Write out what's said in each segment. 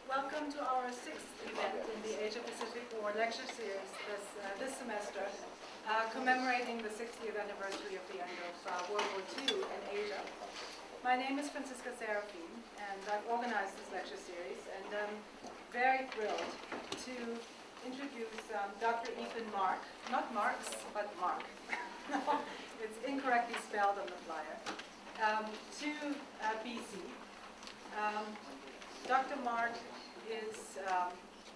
Welcome to our sixth event in the Asia Pacific War lecture series this semester, commemorating the 60th anniversary of the end of World War II in Asia. My name is Franziska Serafin, and I've organized this lecture series, and I'm very thrilled to introduce Dr. Ethan Mark, not Marx, but Mark. It's incorrectly spelled on the flyer, to BC. Dr. Mark is,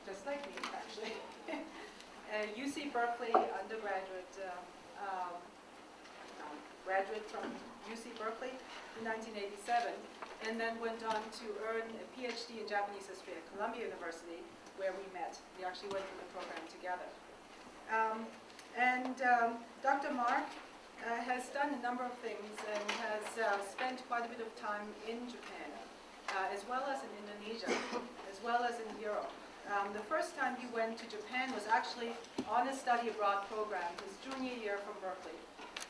just like me actually, a UC Berkeley undergraduate, graduate from UC Berkeley in 1987, and then went on to earn a PhD in Japanese history at Columbia University, where we met. We actually went through the program together. Dr. Mark has done a number of things and has spent quite a bit of time in Japan, as well as in Indonesia, as well as in Europe. The first time he went to Japan was actually on a study abroad program, his junior year from Berkeley.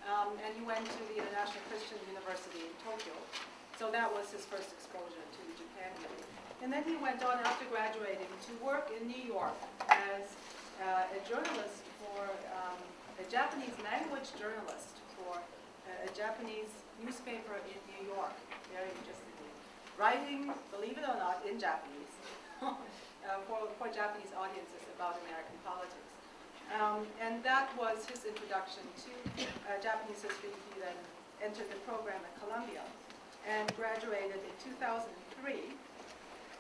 And he went to the International Christian University in Tokyo. So that was his first exposure to Japan, really. And then he went on after graduating to work in New York as a journalist for, a Japanese language journalist for a Japanese newspaper in New York. Very interesting. Writing, believe it or not, in Japanese for Japanese audiences about American politics. And that was his introduction to Japanese history. He then entered the program at Columbia and graduated in 2003.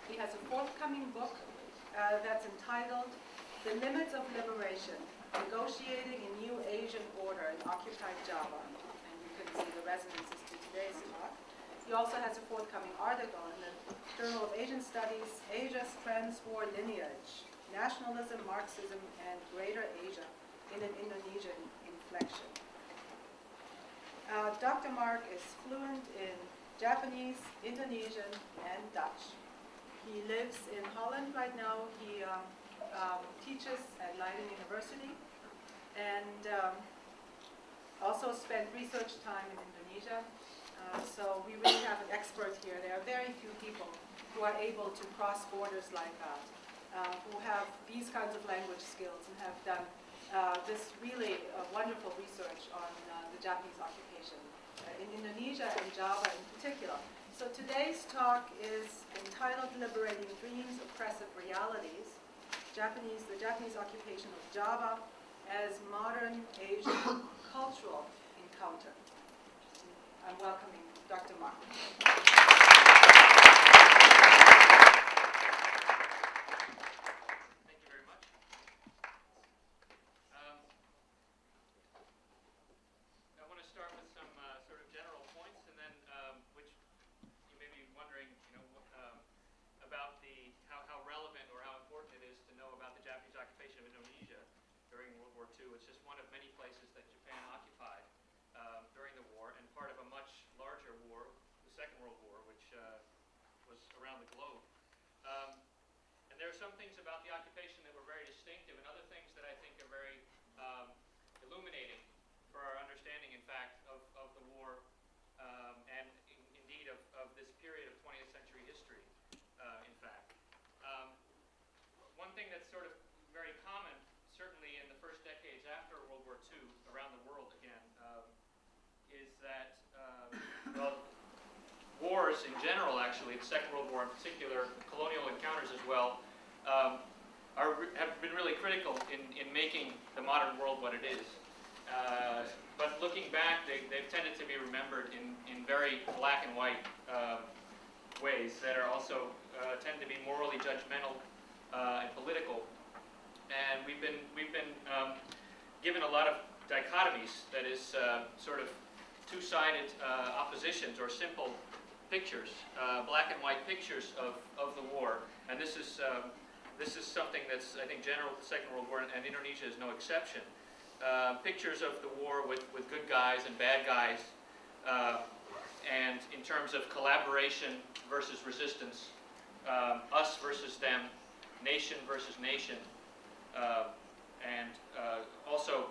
He has a forthcoming book that's entitled The Limits of Liberation, Negotiating a New Asian Order in Occupied Java. And you can see the resonances to today's talk. He also has a forthcoming article in the Journal of Asian Studies, Asia's Trans-War Lineage, Nationalism, Marxism, and Greater Asia in an Indonesian Inflection. Dr. Mark is fluent in Japanese, Indonesian, and Dutch. He lives in Holland right now. He teaches at Leiden University and also spent research time in Indonesia. So we really have an expert here. There are very few people who are able to cross borders like that, who have these kinds of language skills and have done this really wonderful research on the Japanese occupation in Indonesia and Java in particular. So today's talk is entitled Liberating Dreams, Oppressive Realities, the Japanese occupation of Java as Modern Asian Cultural Encounter. I'm welcoming Dr. Mark. Thank you very much. I want to start with some sort of general points, and then which you may be wondering, about how relevant or how important it is to know about the Japanese occupation of Indonesia during World War II. It's just one of many places that Japan occupied during the war, and part of a much larger war, the Second World War, which was around the globe. And there are some things about the occupation that were very distinctive, and other things that I think are very illuminating for our understanding, in fact, of the war, and indeed of this period of 20th century history, in fact. One thing that's sort of very common, certainly in the first decades after World War II, around the world again, is that, wars in general, actually, the Second World War in particular, colonial encounters as well, have been really critical in making the modern world what it is. But looking back, they've tended to be remembered in very black and white ways that are also tend to be morally judgmental and political. And we've been given a lot of dichotomies, that is sort of two-sided oppositions or simple pictures, black and white pictures of the war. And this is something that's, I think, general to the Second World War, and Indonesia is no exception. Pictures of the war with good guys and bad guys, and in terms of collaboration versus resistance, us versus them, nation versus nation, and also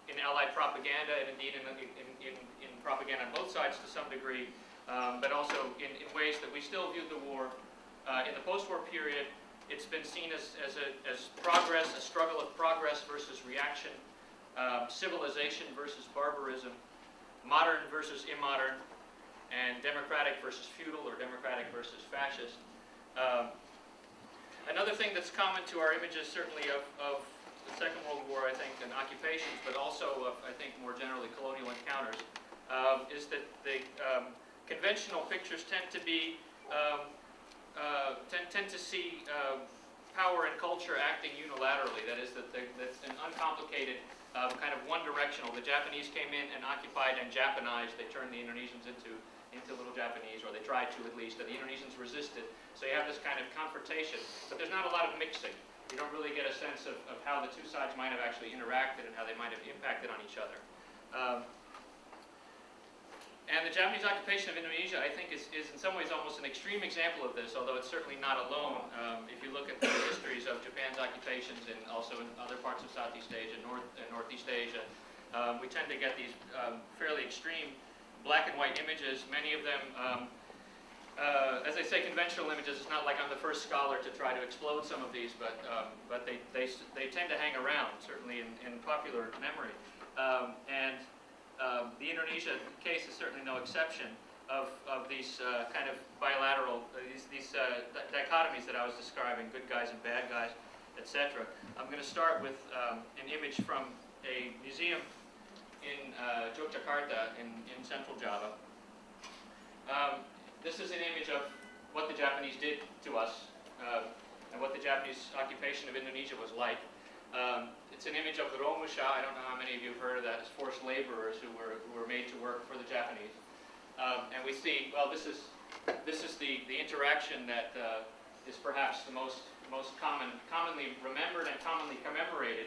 in Allied propaganda, and indeed in propaganda on both sides to some degree, but also in ways that we still viewed the war in the post-war period It's been seen as progress, a struggle of progress versus reaction, civilization versus barbarism, modern versus immodern, and democratic versus feudal, or democratic versus fascist. Another thing that's common to our images, certainly of the Second World War, I think, and occupations, but also of, I think, more generally colonial encounters, is that the conventional pictures tend to be tend to see power and culture acting unilaterally. That is, that's an uncomplicated kind of one-directional. The Japanese came in and occupied and Japanized. They turned the Indonesians into little Japanese, or they tried to at least, and the Indonesians resisted. So you have this kind of confrontation, but there's not a lot of mixing. You don't really get a sense of how the two sides might have actually interacted and how they might have impacted on each other. And the Japanese occupation of Indonesia, I think, is in some ways almost an extreme example of this, although it's certainly not alone. If you look at the histories of Japan's occupations and also in other parts of Southeast Asia, Northeast Asia, we tend to get these fairly extreme black and white images, many of them, as I say, conventional images. It's not like I'm the first scholar to try to explode some of these, but they tend to hang around, certainly in popular memory. The Indonesia case is certainly no exception of these kind of bilateral, these dichotomies that I was describing, good guys and bad guys, etc. I'm going to start with an image from a museum in Yogyakarta in central Java. This is an image of what the Japanese did to us and what the Japanese occupation of Indonesia was like. It's an image of the Romusha. I don't know how many of you have heard of that. It's forced laborers who were made to work for the Japanese. And we see, well, this is the interaction that is perhaps the most commonly remembered and commonly commemorated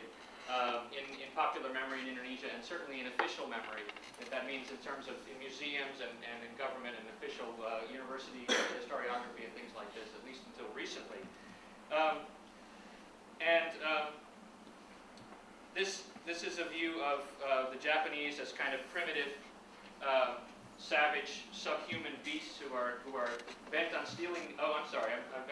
in popular memory in Indonesia, and certainly in official memory. That means in terms of in museums and in government and official university historiography and things like this, at least until recently. This is a view of the Japanese as kind of primitive, savage, subhuman beasts who are bent on stealing. Oh, I'm sorry. I'm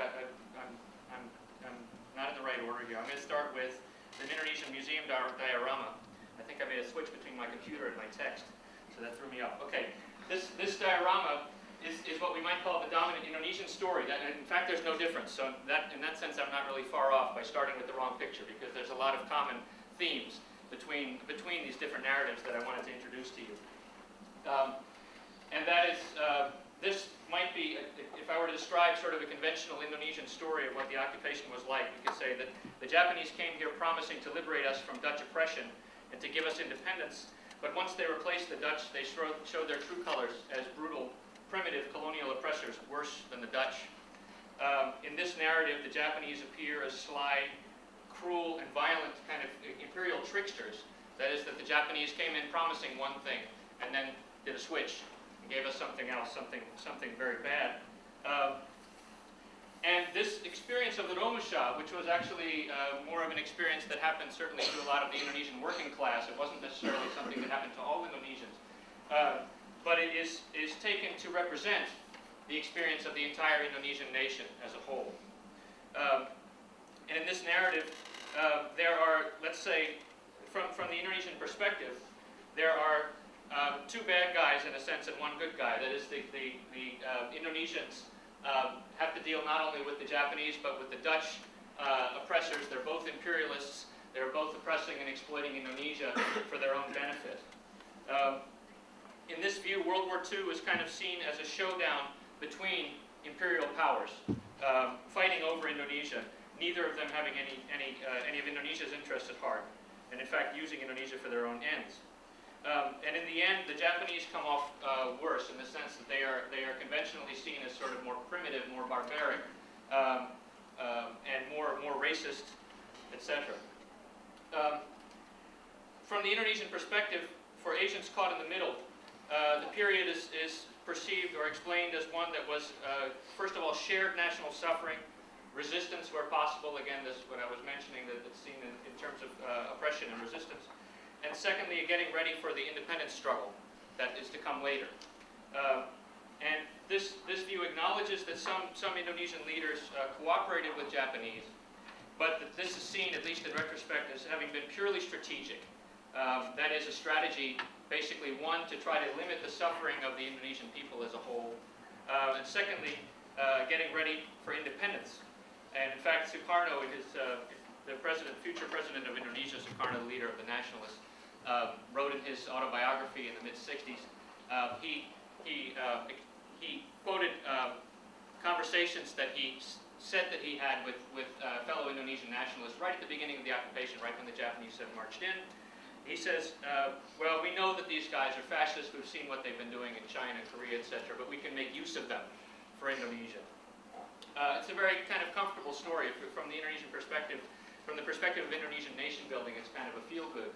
not in the right order here. I'm going to start with the Indonesian Museum diorama. I think I made a switch between my computer and my text, so that threw me off. Okay, this diorama is what we might call the dominant Indonesian story. In fact, there's no difference. So in that sense, I'm not really far off by starting with the wrong picture, because there's a lot of common themes between these different narratives that I wanted to introduce to you. And that is, this might be, if I were to describe sort of a conventional Indonesian story of what the occupation was like, we could say that the Japanese came here promising to liberate us from Dutch oppression and to give us independence, but once they replaced the Dutch, they showed their true colors as brutal, primitive colonial oppressors, worse than the Dutch. In this narrative, the Japanese appear as sly, cruel, and violent kind of imperial tricksters. That is, that the Japanese came in promising one thing and then did a switch and gave us something else, something very bad. And this experience of the Romusha, which was actually more of an experience that happened certainly to a lot of the Indonesian working class, it wasn't necessarily something that happened to all Indonesians, but it is taken to represent the experience of the entire Indonesian nation as a whole. And in this narrative, there are, let's say, from the Indonesian perspective, there are two bad guys in a sense and one good guy. That is, the Indonesians have to deal not only with the Japanese but with the Dutch oppressors. They're both imperialists. They're both oppressing and exploiting Indonesia for their own benefit. In this view, World War II is kind of seen as a showdown between imperial powers fighting over Indonesia, neither of them having any of Indonesia's interests at heart, and in fact using Indonesia for their own ends. And in the end, the Japanese come off worse in the sense that they are conventionally seen as sort of more primitive, more barbaric, and more racist, etc. From the Indonesian perspective, for Asians caught in the middle, the period is perceived or explained as one that was, first of all, shared national suffering, resistance where possible. Again, this is what I was mentioning, that it's seen in terms of oppression and resistance. And secondly, getting ready for the independence struggle that is to come later. And this view acknowledges that some Indonesian leaders cooperated with Japanese, but that this is seen, at least in retrospect, as having been purely strategic. That is a strategy, basically, one, to try to limit the suffering of the Indonesian people as a whole, and secondly, getting ready for independence. And in fact, Sukarno, in his, future president of Indonesia, Sukarno, the leader of the nationalists, wrote in his autobiography in the mid-60s, he quoted conversations that he said that he had with fellow Indonesian nationalists right at the beginning of the occupation, right when the Japanese had marched in. He says, well, we know that these guys are fascists. We've seen what they've been doing in China, Korea, etc., but we can make use of them for Indonesia. It's a very kind of comfortable story from the Indonesian perspective. From the perspective of Indonesian nation building, it's kind of a feel-good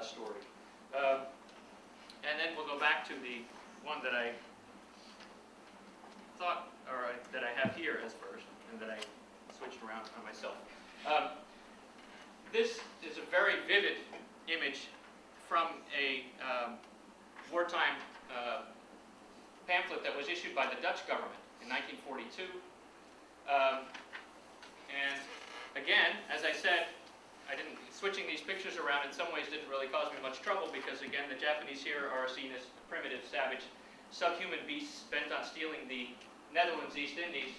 story. And then we'll go back to the one that I thought, or that I have here as first, and that I switched around on myself. This is a very vivid image from a wartime pamphlet that was issued by the Dutch government in 1942. And again, as I said, switching these pictures around in some ways didn't really cause me much trouble because, again, the Japanese here are seen as primitive, savage, subhuman beasts bent on stealing the Netherlands East Indies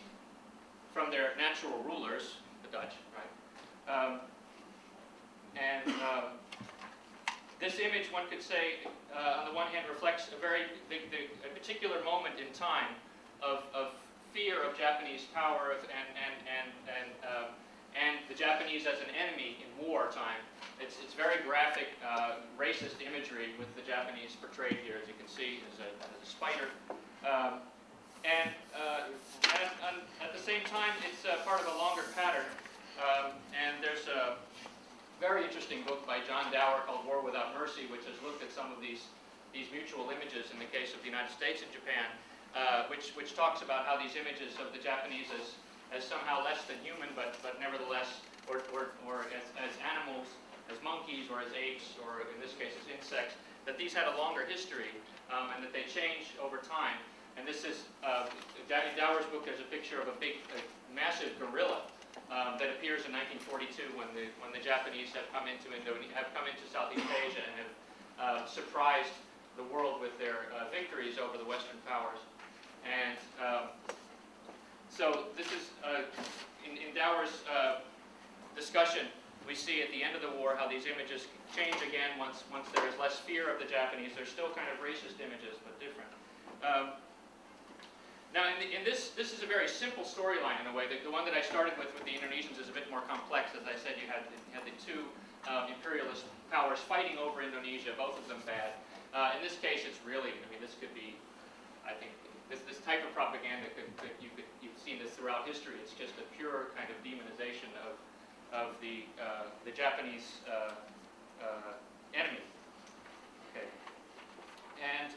from their natural rulers, the Dutch, right? This image, one could say, on the one hand, reflects a particular moment in time of fear of Japanese power and the Japanese as an enemy in wartime. It's very graphic, racist imagery with the Japanese portrayed here, as you can see, as a spider. At the same time, it's part of a longer pattern. And there's a very interesting book by John Dower called War Without Mercy, which has looked at some of these mutual images in the case of the United States and Japan, which talks about how these images of the Japanese as somehow less than human, but nevertheless, or as animals, as monkeys, or as apes, or in this case as insects, that these had a longer history, and that they change over time. And this is, in Dower's book, there's a picture of a massive gorilla that appears in 1942 when the Japanese have come into Southeast Asia and have surprised the world with their victories over the Western powers. And so this is, in Dower's discussion, we see at the end of the war how these images change again once there is less fear of the Japanese. They're still kind of racist images, but different. Now, in this is a very simple storyline in a way. The one that I started with the Indonesians is a bit more complex. As I said, you had the two imperialist powers fighting over Indonesia, both of them bad. In this case, it's really, this could be, I think, this type of propaganda you've seen this throughout history. It's just a pure kind of demonization of the Japanese enemy. Okay. And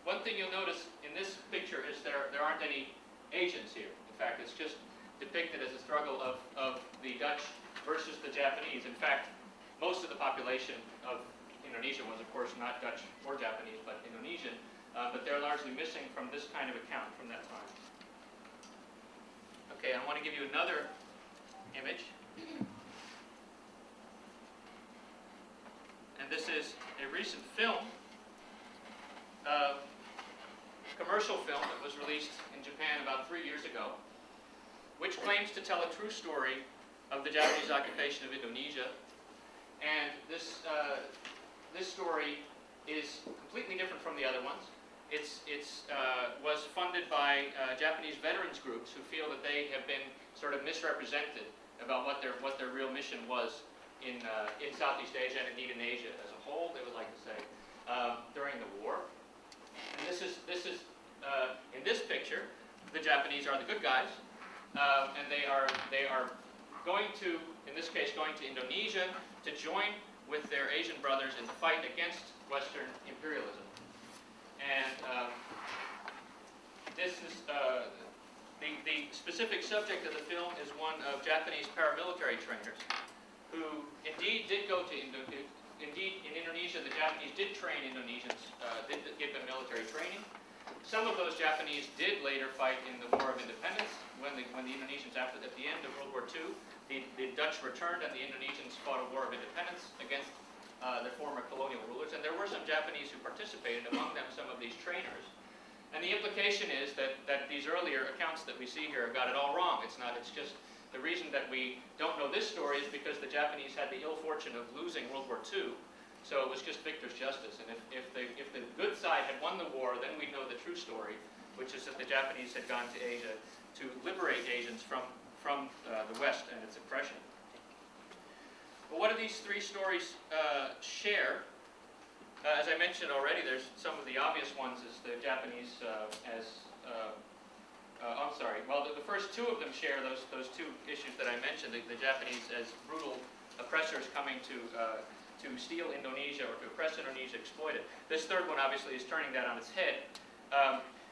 one thing you'll notice in this picture is there aren't any Asians here. In fact, it's just depicted as a struggle of the Dutch versus the Japanese. In fact, most of the population of Indonesia was, of course, not Dutch or Japanese, but Indonesian. But they're largely missing from this kind of account from that time. Okay, I want to give you another image. And this is a recent film, commercial film that was released in Japan about 3 years ago, which claims to tell a true story of the Japanese occupation of Indonesia. And this story is completely different from the other ones. It was funded by Japanese veterans groups who feel that they have been sort of misrepresented about what their real mission was in Southeast Asia and indeed in Asia as a whole, they would like to say, during the war. And this is in this picture, the Japanese are the good guys, and they are going to, in this case, going to Indonesia to join with their Asian brothers in the fight against Western imperialism. And this is the specific subject of the film is one of Japanese paramilitary trainers who indeed did go to Indonesia. Indeed, in Indonesia, the Japanese did train Indonesians, did give them military training. Some of those Japanese did later fight in the War of Independence when the Indonesians, at the end of World War II, the Dutch returned and the Indonesians fought a War of Independence against their former colonial rulers. And there were some Japanese who participated, among them some of these trainers. And the implication is that these earlier accounts that we see here got it all wrong. It's just the reason that we don't know this story is because the Japanese had the ill fortune of losing World War II. So it was just victor's justice, and if the good side had won the war, then we'd know the true story, which is that the Japanese had gone to Asia to liberate Asians from the West and its oppression. But what do these three stories share? As I mentioned already, there's some of the obvious ones is the Japanese the first two of them share those two issues that I mentioned, the Japanese as brutal oppressors coming to steal Indonesia or to oppress Indonesia, exploit it. This third one obviously is turning that on its head.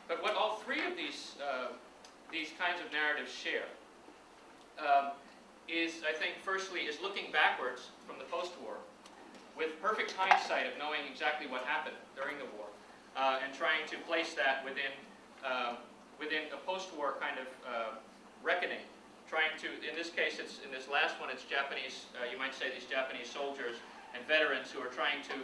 But what all three of these kinds of narratives share is, I think, firstly, is looking backwards from the post-war with perfect hindsight of knowing exactly what happened during the war and trying to place that within a post-war kind of reckoning. Trying to, in this case, in this last one, it's Japanese, you might say these Japanese soldiers and veterans who are trying to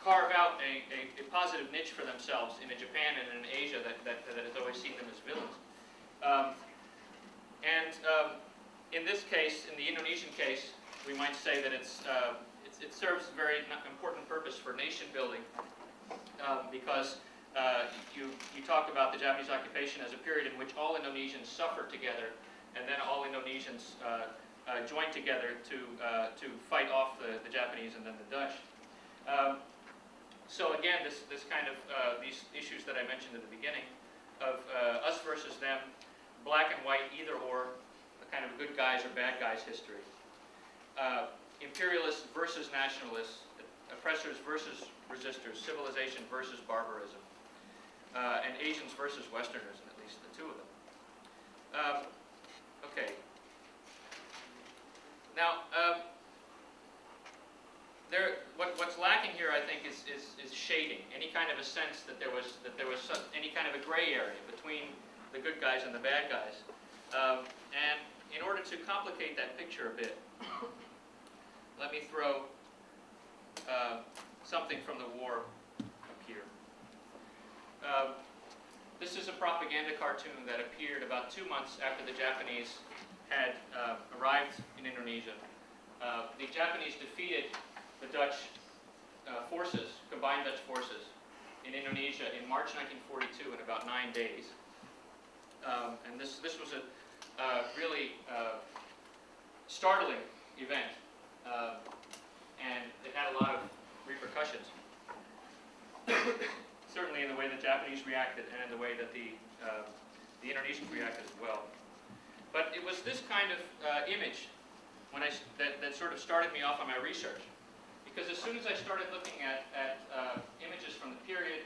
carve out a positive niche for themselves in Japan and in Asia that has always seen them as villains. In this case, in the Indonesian case, we might say that it serves a very important purpose for nation building because you talk about the Japanese occupation as a period in which all Indonesians suffered together, and then all Indonesians joined together to fight off the Japanese and then the Dutch. So again, this kind of these issues that I mentioned at the beginning of us versus them, black and white, either or, a kind of good guys or bad guys history. Imperialists versus nationalists, oppressors versus resistors, civilization versus barbarism, and Asians versus Westerners, at least the two of them. Okay. Now, what's lacking here, I think, is shading. Any kind of a sense that there was any kind of a gray area between the good guys and the bad guys. And in order to complicate that picture a bit, let me throw something from the war up here. This is a propaganda cartoon that appeared about 2 months after the Japanese had arrived in Indonesia. The Japanese defeated the Dutch forces, combined Dutch forces, in Indonesia in March 1942 in about 9 days. And this was a really startling event, and it had a lot of repercussions. Certainly in the way the Japanese reacted and in the way that the Indonesians reacted as well. But it was this kind of image that sort of started me off on my research. Because as soon as I started looking at images from the period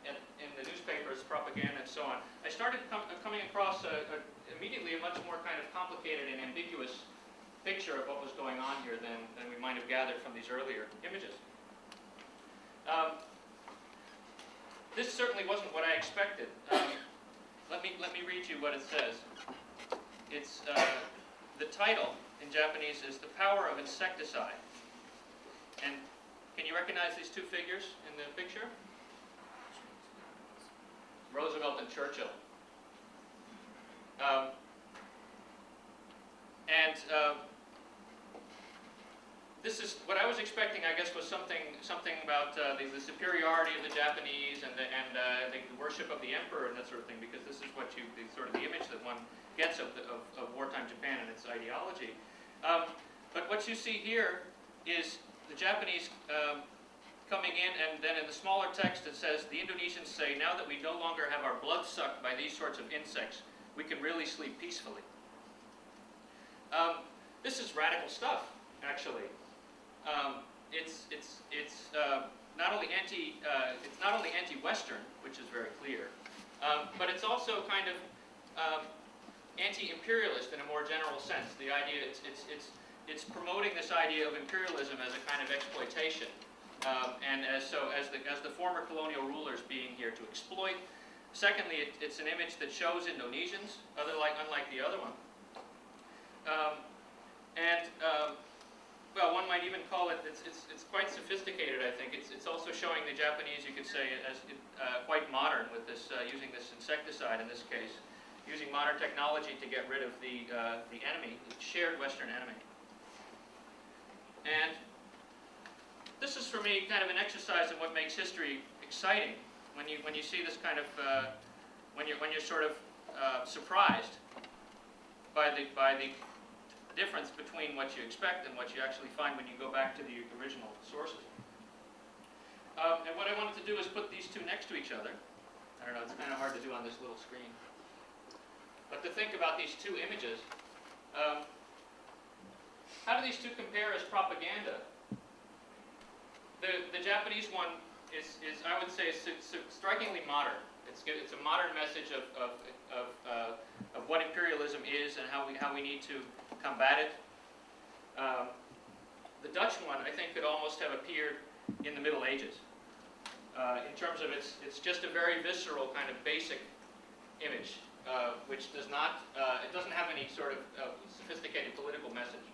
in the newspapers, propaganda, and so on, I started coming across immediately a much more kind of complicated and ambiguous picture of what was going on here than we might have gathered from these earlier images. This certainly wasn't what I expected. Let me read you what it says. It's the title in Japanese is "The Power of Insecticide." And can you recognize these two figures in the picture? Roosevelt and Churchill. This is what I was expecting. I guess was something about the superiority of the Japanese and the worship of the emperor and that sort of thing. Because this is what the image that one gets of wartime Japan and its ideology. But what you see here is the Japanese coming in, and then in the smaller text it says, the Indonesians say, now that we no longer have our blood sucked by these sorts of insects, we can really sleep peacefully. This is radical stuff, actually. It's not only anti-Western, which is very clear, but it's also kind of anti-imperialist in a more general sense. The idea it's promoting this idea of imperialism as a kind of exploitation and as the former colonial rulers being here to exploit. Secondly, it's an image that shows Indonesians, unlike the other one. Well, one might even call it, it's quite sophisticated, I think. It's also showing the Japanese, you could say, as quite modern with this, using this insecticide in this case, using modern technology to get rid of the enemy, the shared Western enemy. And this is, for me, kind of an exercise in what makes history exciting. When you see this kind of, when you're sort of surprised by the difference between what you expect and what you actually find when you go back to the original sources. And what I wanted to do is put these two next to each other. I don't know, it's kind of hard to do on this little screen. But to think about these two images, how do these two compare as propaganda? The Japanese one is I would say, strikingly modern. It's a modern message of what imperialism is and how we need to combat it. The Dutch one, I think, could almost have appeared in the Middle Ages. In terms of it's just a very visceral kind of basic image, which does not, it doesn't have any sort of sophisticated political message.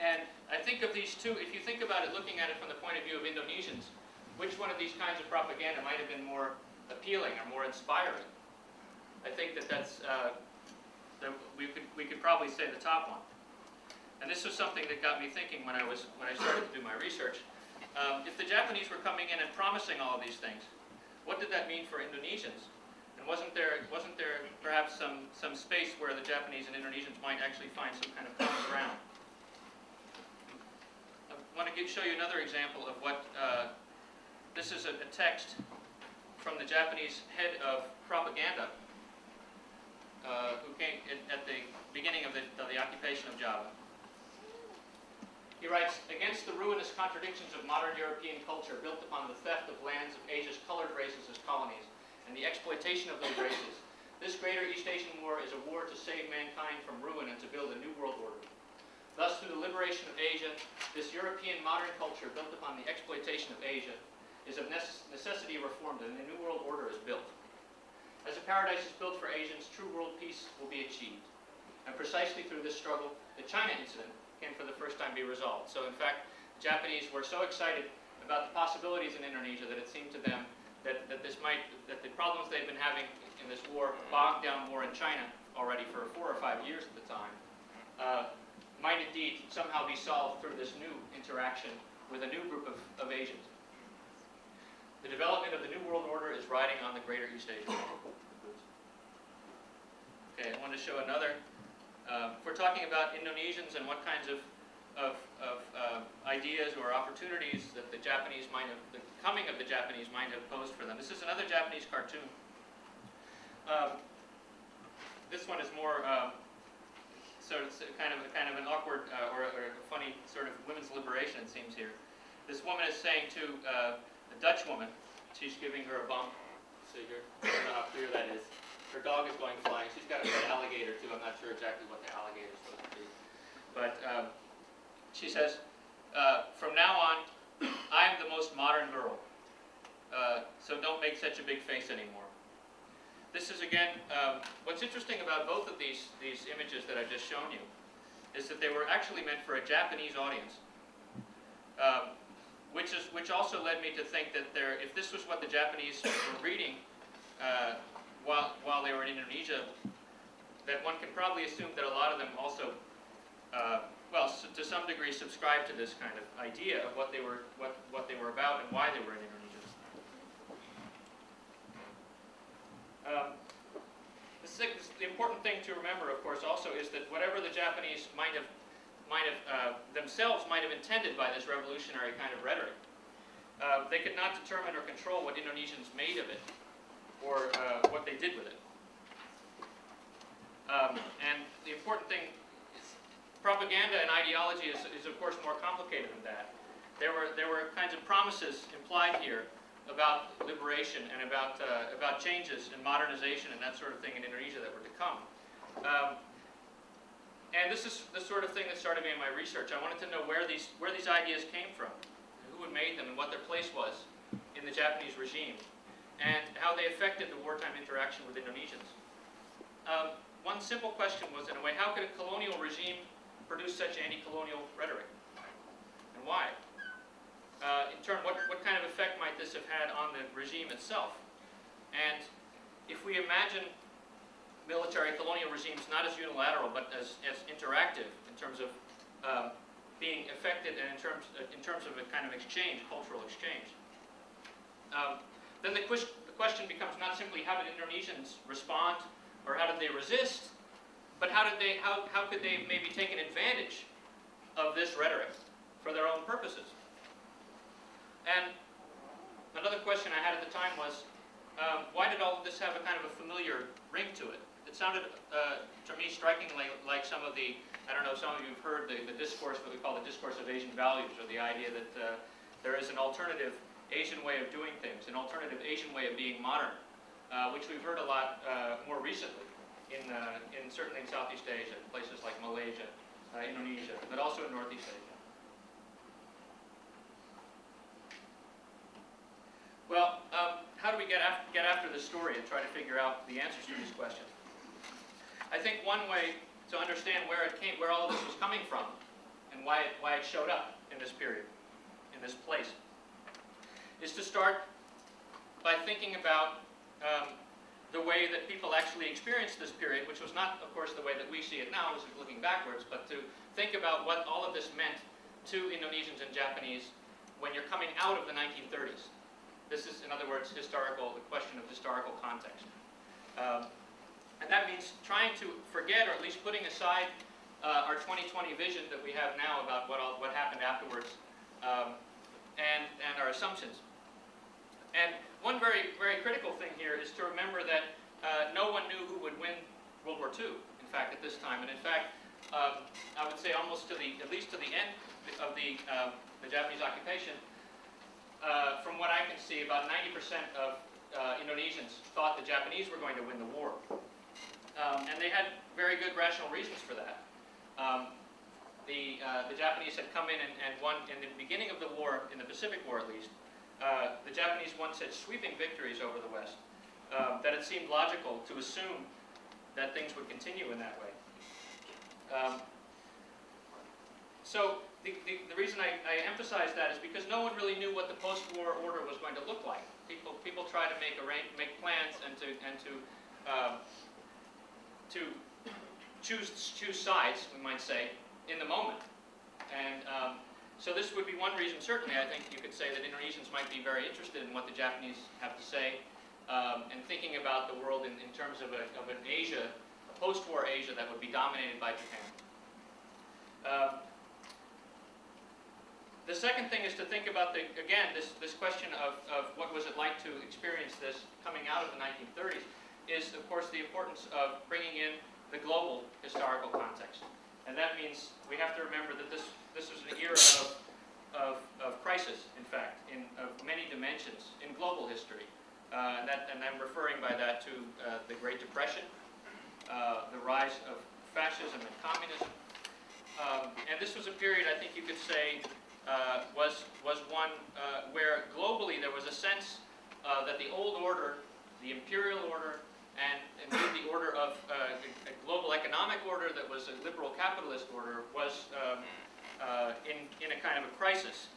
And I think of these two, if you think about it, looking at it from the point of view of Indonesians, which one of these kinds of propaganda might have been more appealing or more inspiring? I think we could probably say the top one. And this was something that got me thinking when I started to do my research. If the Japanese were coming in and promising all of these things, what did that mean for Indonesians? And wasn't there perhaps some space where the Japanese and Indonesians might actually find some kind of common ground? I want to show you another example of what this is a text from the Japanese head of propaganda, who came at the beginning of the occupation of Java. He writes, "Against the ruinous contradictions of modern European culture built upon the theft of lands of Asia's colored races as colonies and the exploitation of those races, this greater East Asian war is a war to save mankind from ruin and to build a new world order. Thus, through the liberation of Asia, this European modern culture built upon the exploitation of Asia is of necessity reformed and a new world order is built. As a paradise is built for Asians, true world peace will be achieved. And precisely through this struggle, the China incident can for the first time be resolved." So in fact, the Japanese were so excited about the possibilities in Indonesia that it seemed to them that the problems they've been having in this war, bogged down war in China already for 4 or 5 years at the time, might indeed somehow be solved through this new interaction with a new group of Asians. The development of the New World Order is riding on the greater East Asia. Okay, I want to show another. If we're talking about Indonesians and what kinds of ideas or opportunities that the coming of the Japanese might have posed for them. This is another Japanese cartoon. This one is more sort of kind of an awkward or a funny sort of women's liberation, it seems here. This woman is saying to a Dutch woman, she's giving her a bump. So I don't know how clear that is. Her dog is going flying. She's got an alligator too. I'm not sure exactly what the alligator is supposed to be. But she says, "From now on, I'm the most modern girl. So don't make such a big face anymore." This is, again, what's interesting about both of these images that I've just shown you is that they were actually meant for a Japanese audience, which also led me to think that if this was what the Japanese were reading while they were in Indonesia, that one can probably assume that a lot of them also, to some degree, subscribed to this kind of idea of what they were about and why they were in Indonesia. The important thing to remember, of course, also is that whatever the Japanese themselves might have intended by this revolutionary kind of rhetoric, they could not determine or control what Indonesians made of it or what they did with it. And the important thing is propaganda and ideology is of course more complicated than that. There were kinds of promises implied here about liberation and about changes and modernization and that sort of thing in Indonesia that were to come. And this is the sort of thing that started me in my research. I wanted to know where these ideas came from. had made them and what their place was in the Japanese regime, and how they affected the wartime interaction with Indonesians. One simple question was, in a way, how could a colonial regime produce such anti-colonial rhetoric? And why? In turn, what kind of effect might this have had on the regime itself? And if we imagine military colonial regimes not as unilateral, but as interactive in terms of being affected and in terms of a kind of exchange, cultural exchange, then the question becomes not simply how did Indonesians respond or how did they resist, but how could they maybe take an advantage of this rhetoric for their own purposes? And another question I had at the time was, why did all of this have a kind of a familiar ring to it? It sounded to me strikingly like some of the, I don't know, some of you have heard the discourse, what we call the discourse of Asian values, or the idea that there is an alternative Asian way of doing things, an alternative Asian way of being modern, which we've heard a lot more recently, certainly in Southeast Asia, places like Malaysia, Indonesia, but also in Northeast Asia. Well, how do we get after this story and try to figure out the answers to these questions? I think one way to understand where all of this was coming from, and why it showed up in this period, in this place, is to start by thinking about the way that people actually experienced this period, which was not, of course, the way that we see it now, as we're looking backwards, but to think about what all of this meant to Indonesians and Japanese when you're coming out of the 1930s. This is, in other words, the question of historical context. And that means trying to forget, or at least putting aside our 2020 vision that we have now about what happened afterwards, and our assumptions. And one very, very critical thing here is to remember that no one knew who would win World War II, in fact, at this time. And in fact, I would say almost at least to the end of the Japanese occupation, from what I can see, about 90% of Indonesians thought the Japanese were going to win the war. And they had very good rational reasons for that. The Japanese had come in and won, in the beginning of the war, in the Pacific War at least, the Japanese once had sweeping victories over the West, that it seemed logical to assume that things would continue in that way. So the reason I emphasize that is because no one really knew what the post-war order was going to look like. People try to make plans and to choose sides, we might say, in the moment. And so this would be one reason, certainly, I think you could say that Indonesians might be very interested in what the Japanese have to say, and thinking about the world in terms of an Asia, a post-war Asia that would be dominated by Japan. The second thing is to think about, this question of what was it like to experience this coming out of the 1930s, is, of course, the importance of bringing in the global historical context. And that means we have to remember that this was an era of crisis, in fact, of many dimensions in global history. And I'm referring by that to the Great Depression, the rise of fascism and communism. And this was a period, I think you could say, was one where globally there was a sense that the old order, the imperial order, and indeed the order of a global economic order that was a liberal capitalist order was in a kind of a crisis.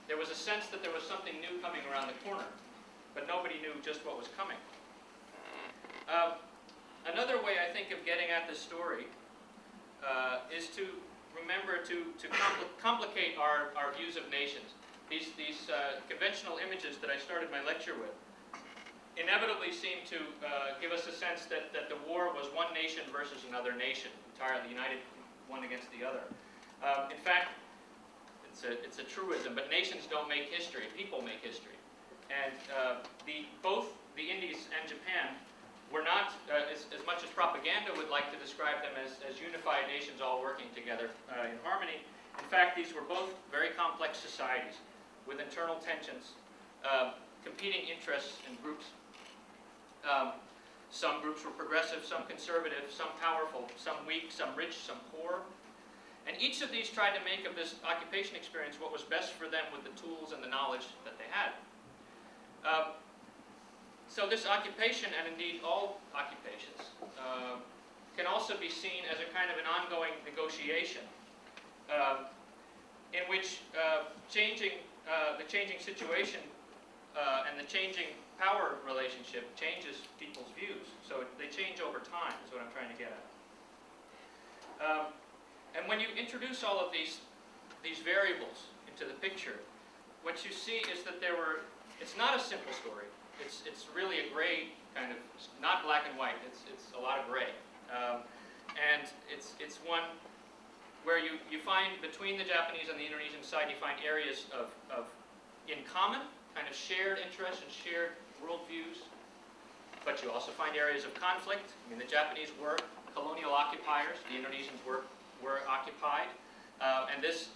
There was a sense that there was something new coming around the corner, but nobody knew just what was coming. Another way, I think, of getting at this story is to remember to complicate our views of nations. These conventional images that I started my lecture with inevitably seem to give us a sense that the war was one nation versus another nation, entirely united one against the other. In fact, it's a truism, but nations don't make history, people make history. And both the Indies and Japan were not, as much as propaganda would like to describe them as unified nations all working together in harmony. In fact, these were both very complex societies with internal tensions, competing interests and groups. Some groups were progressive, some conservative, some powerful, some weak, some rich, some poor. And each of these tried to make of this occupation experience what was best for them with the tools and the knowledge that they had. So this occupation, and indeed all occupations, can also be seen as a kind of an ongoing negotiation in which the changing situation and the changing power relationship changes people's views. So they change over time, is what I'm trying to get at. And when you introduce all of these variables into the picture, what you see is that it's not a simple story. It's really a gray kind of, not black and white. It's a lot of gray, and it's one where you find between the Japanese and the Indonesian side, you find areas of in common, kind of shared interests and shared worldviews. But you also find areas of conflict. I mean, the Japanese were colonial occupiers. The Indonesians were occupied, and this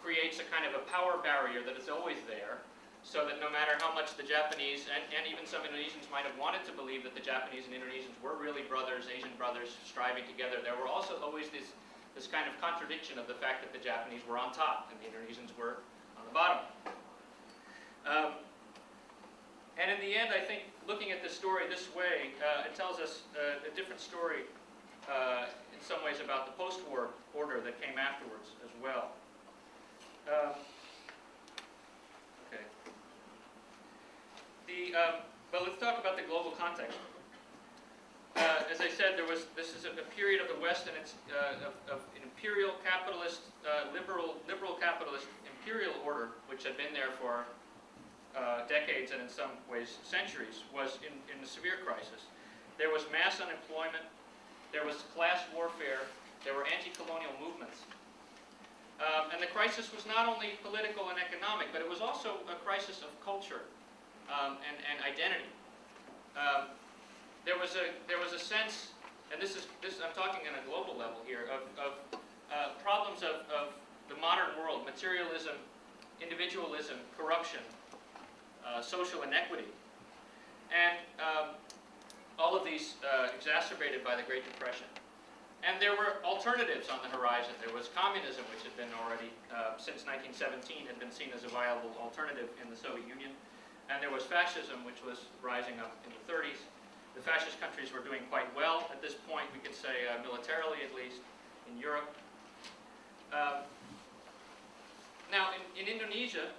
creates a kind of a power barrier that is always there. So that no matter how much the Japanese, and even some Indonesians might have wanted to believe that the Japanese and Indonesians were really brothers, Asian brothers, striving together, there were also always this kind of contradiction of the fact that the Japanese were on top and the Indonesians were on the bottom. And in the end, I think, looking at the story this way, it tells us a different story in some ways about the post-war order that came afterwards as well. Well, let's talk about the global context. As I said, this is a period of the West and its of an imperial capitalist, liberal capitalist imperial order, which had been there for decades and in some ways centuries, was in a severe crisis. There was mass unemployment. There was class warfare. There were anti-colonial movements. And the crisis was not only political and economic, but it was also a crisis of culture. And identity. There was a sense, and this I'm talking on a global level here, of problems of the modern world: materialism, individualism, corruption, social inequity, and all of these exacerbated by the Great Depression. And there were alternatives on the horizon. There was communism, which had been already since 1917 had been seen as a viable alternative in the Soviet Union. And there was fascism, which was rising up in the 30s. The fascist countries were doing quite well at this point, we could say, militarily at least, in Europe. Now, in Indonesia,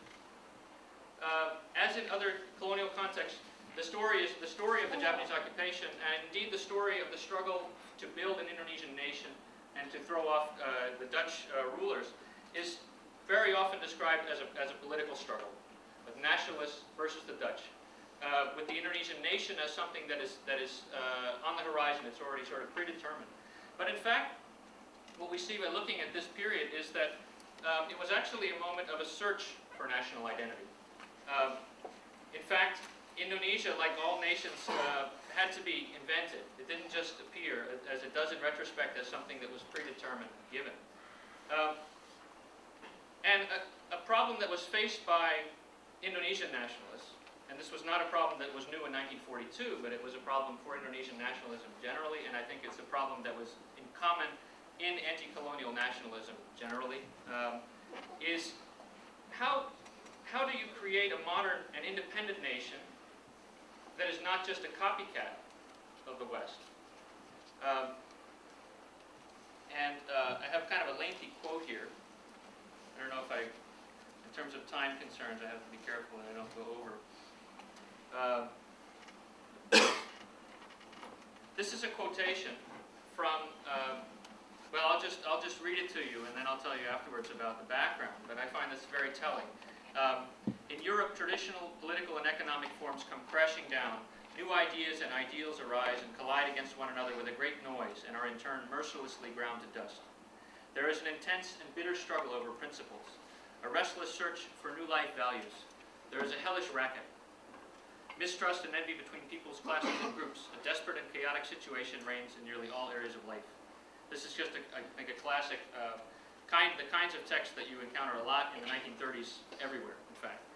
as in other colonial contexts, the story of the Japanese occupation, and indeed the story of the struggle to build an Indonesian nation and to throw off the Dutch rulers, is very often described as a political struggle. Of nationalists versus the Dutch, with the Indonesian nation as something that is on the horizon. It's already sort of predetermined. But in fact, what we see by looking at this period is that it was actually a moment of a search for national identity. In fact, Indonesia, like all nations, had to be invented. It didn't just appear, as it does in retrospect, as something that was predetermined, given. And a problem that was faced by Indonesian nationalists, and this was not a problem that was new in 1942, but it was a problem for Indonesian nationalism generally, and I think it's a problem that was in common in anti-colonial nationalism generally, is how do you create a modern and independent nation that is not just a copycat of the West? I have kind of a lengthy quote here. I don't know if in terms of time concerns, I have to be careful that I don't go over. This is a quotation from, well, I'll just read it to you, and then I'll tell you afterwards about the background, but I find this very telling. In Europe, traditional political and economic forms come crashing down. New ideas and ideals arise and collide against one another with a great noise and are in turn mercilessly ground to dust. There is an intense and bitter struggle over principles, a restless search for new life values. There is a hellish racket. Mistrust and envy between peoples, classes, and groups. A desperate and chaotic situation reigns in nearly all areas of life. This is just, I think, a classic, the kinds of texts that you encounter a lot in the 1930s everywhere, in fact.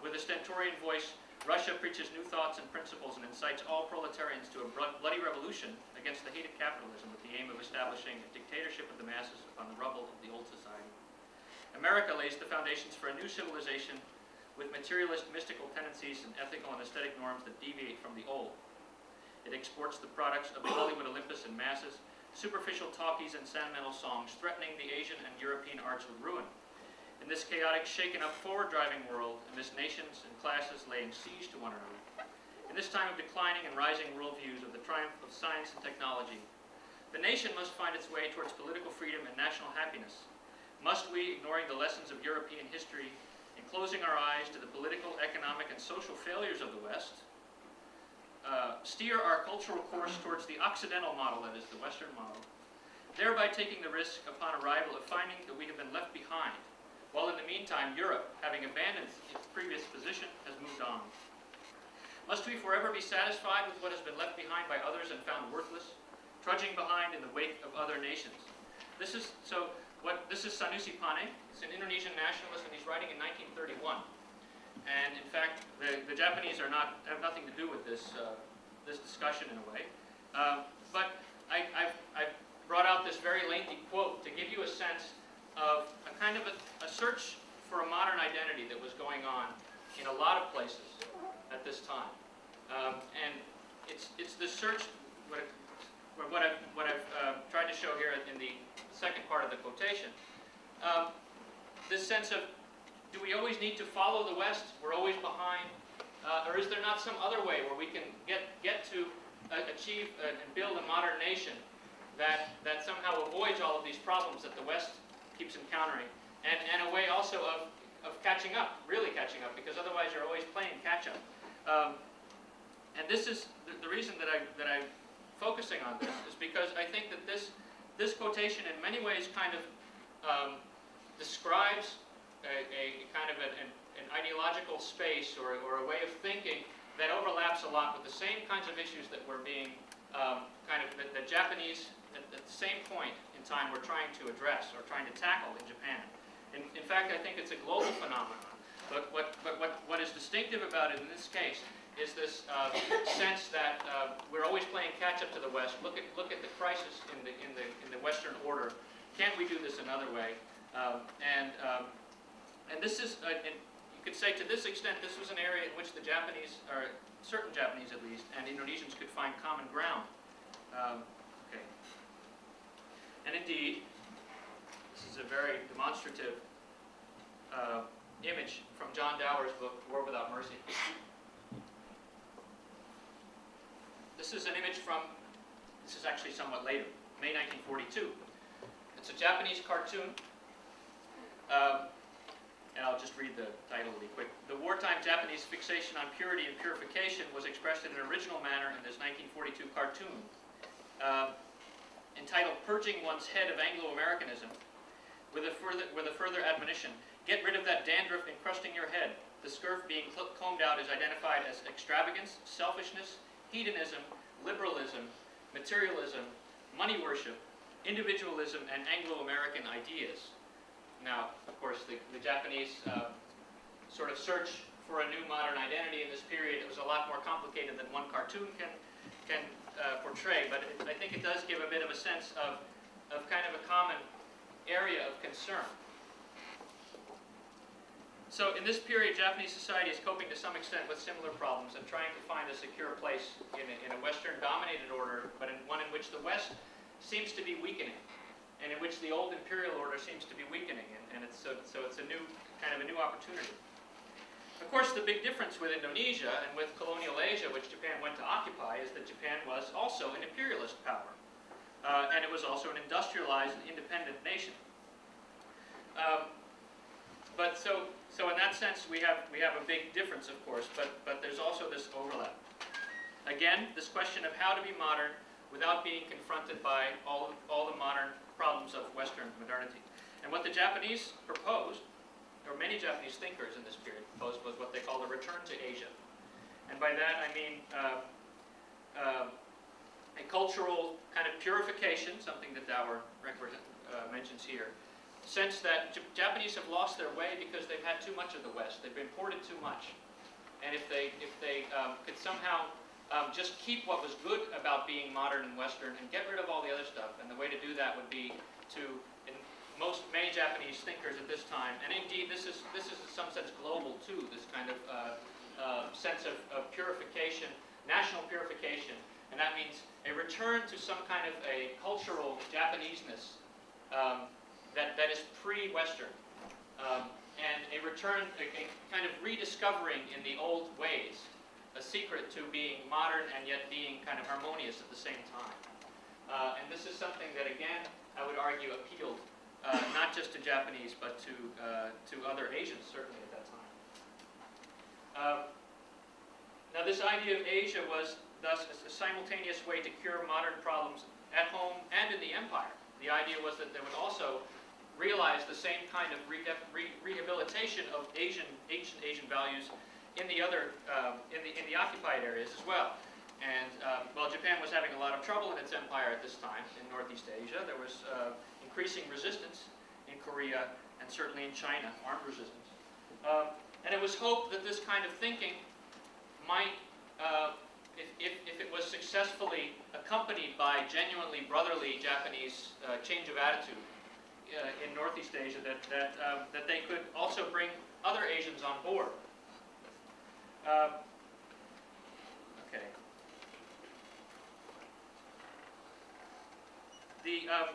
With a stentorian voice, Russia preaches new thoughts and principles and incites all proletarians to a bloody revolution against the hated capitalism with the aim of establishing a dictatorship of the masses upon the rubble of the old society. America lays the foundations for a new civilization with materialist mystical tendencies and ethical and aesthetic norms that deviate from the old. It exports the products of the Hollywood Olympus and masses, superficial talkies and sentimental songs threatening the Asian and European arts with ruin. In this chaotic, shaken-up, forward-driving world, amidst nations and classes laying siege to one another, in this time of declining and rising worldviews of the triumph of science and technology, the nation must find its way towards political freedom and national happiness. Must we, ignoring the lessons of European history and closing our eyes to the political, economic, and social failures of the West, steer our cultural course towards the Occidental model, that is, the Western model, thereby taking the risk upon arrival of finding that we have been left behind, while in the meantime Europe, having abandoned its previous position, has moved on? Must we forever be satisfied with what has been left behind by others and found worthless, trudging behind in the wake of other nations? This is Sanusi Pane. He's an Indonesian nationalist, and he's writing in 1931. And in fact, the Japanese have nothing to do with this discussion in a way. But I've brought out this very lengthy quote to give you a sense of a kind of a search for a modern identity that was going on in a lot of places at this time. And it's the search, what I've tried to show here in the second part of the quotation. This sense of, do we always need to follow the West? We're always behind. Or is there not some other way where we can get to achieve and build a modern nation that somehow avoids all of these problems that the West keeps encountering, and a way also of catching up, really catching up, because otherwise you're always playing catch up. And this is the reason that I'm focusing on this, is because I think that this quotation in many ways kind of describes a kind of an ideological space or a way of thinking that overlaps a lot with the same kinds of issues that were being the Japanese at the same point in time were trying to address or trying to tackle in Japan. In fact, I think it's a global phenomenon. But what is distinctive about it in this case is this sense that we're always playing catch up to the West. Look at the crisis in the Western order. Can't we do this another way? And this is, you could say, to this extent, this was an area in which the Japanese, or certain Japanese at least, and Indonesians could find common ground. Okay. And indeed, this is a very demonstrative image from John Dower's book, War Without Mercy. This is an image this is actually somewhat later, May 1942. It's a Japanese cartoon. And I'll just read the title really quick. The wartime Japanese fixation on purity and purification was expressed in an original manner in this 1942 cartoon, entitled Purging One's Head of Anglo-Americanism, with a further admonition: get rid of that dandruff encrusting your head. The scurf being combed out is identified as extravagance, selfishness, hedonism, liberalism, materialism, money worship, individualism, and Anglo-American ideas. Now, of course, the Japanese sort of search for a new modern identity in this period. It was a lot more complicated than one cartoon can portray, but I think it does give a bit of a sense of kind of a common area of concern. So in this period, Japanese society is coping to some extent with similar problems and trying to find a secure place in a Western-dominated order, but one in which the West seems to be weakening, and in which the old imperial order seems to be weakening, and it's a new kind of a new opportunity. Of course, the big difference with Indonesia and with colonial Asia, which Japan went to occupy, is that Japan was also an imperialist power, and it was also an industrialized and independent nation. But so in that sense, we have a big difference, of course, but there's also this overlap. Again, this question of how to be modern without being confronted by all the modern problems of Western modernity. And what the Japanese proposed, or many Japanese thinkers in this period proposed, was what they call the return to Asia. And by that I mean a cultural kind of purification, something that Dower mentions here. Sense that Japanese have lost their way because they've had too much of the West. They've imported too much. and if they could somehow just keep what was good about being modern and Western and get rid of all the other stuff. And the way to do that would be to, many Japanese thinkers at this time, and indeed this is in some sense global too, this kind of sense of purification, national purification, and that means a return to some kind of a cultural Japaneseness that is pre-Western, and a return, a kind of rediscovering in the old ways, a secret to being modern and yet being kind of harmonious at the same time. And this is something that, again, I would argue appealed not just to Japanese, but to other Asians, certainly at that time. Now, this idea of Asia was thus a simultaneous way to cure modern problems at home and in the empire. The idea was that they would also realize the same kind of rehabilitation of ancient Asian values in the other in the occupied areas as well. And while Japan was having a lot of trouble in its empire at this time in Northeast Asia, there was increasing resistance in Korea and certainly in China, armed resistance. And it was hoped that this kind of thinking might, if it was successfully accompanied by genuinely brotherly Japanese change of attitude in Northeast Asia, that they could also bring other Asians on board. Okay.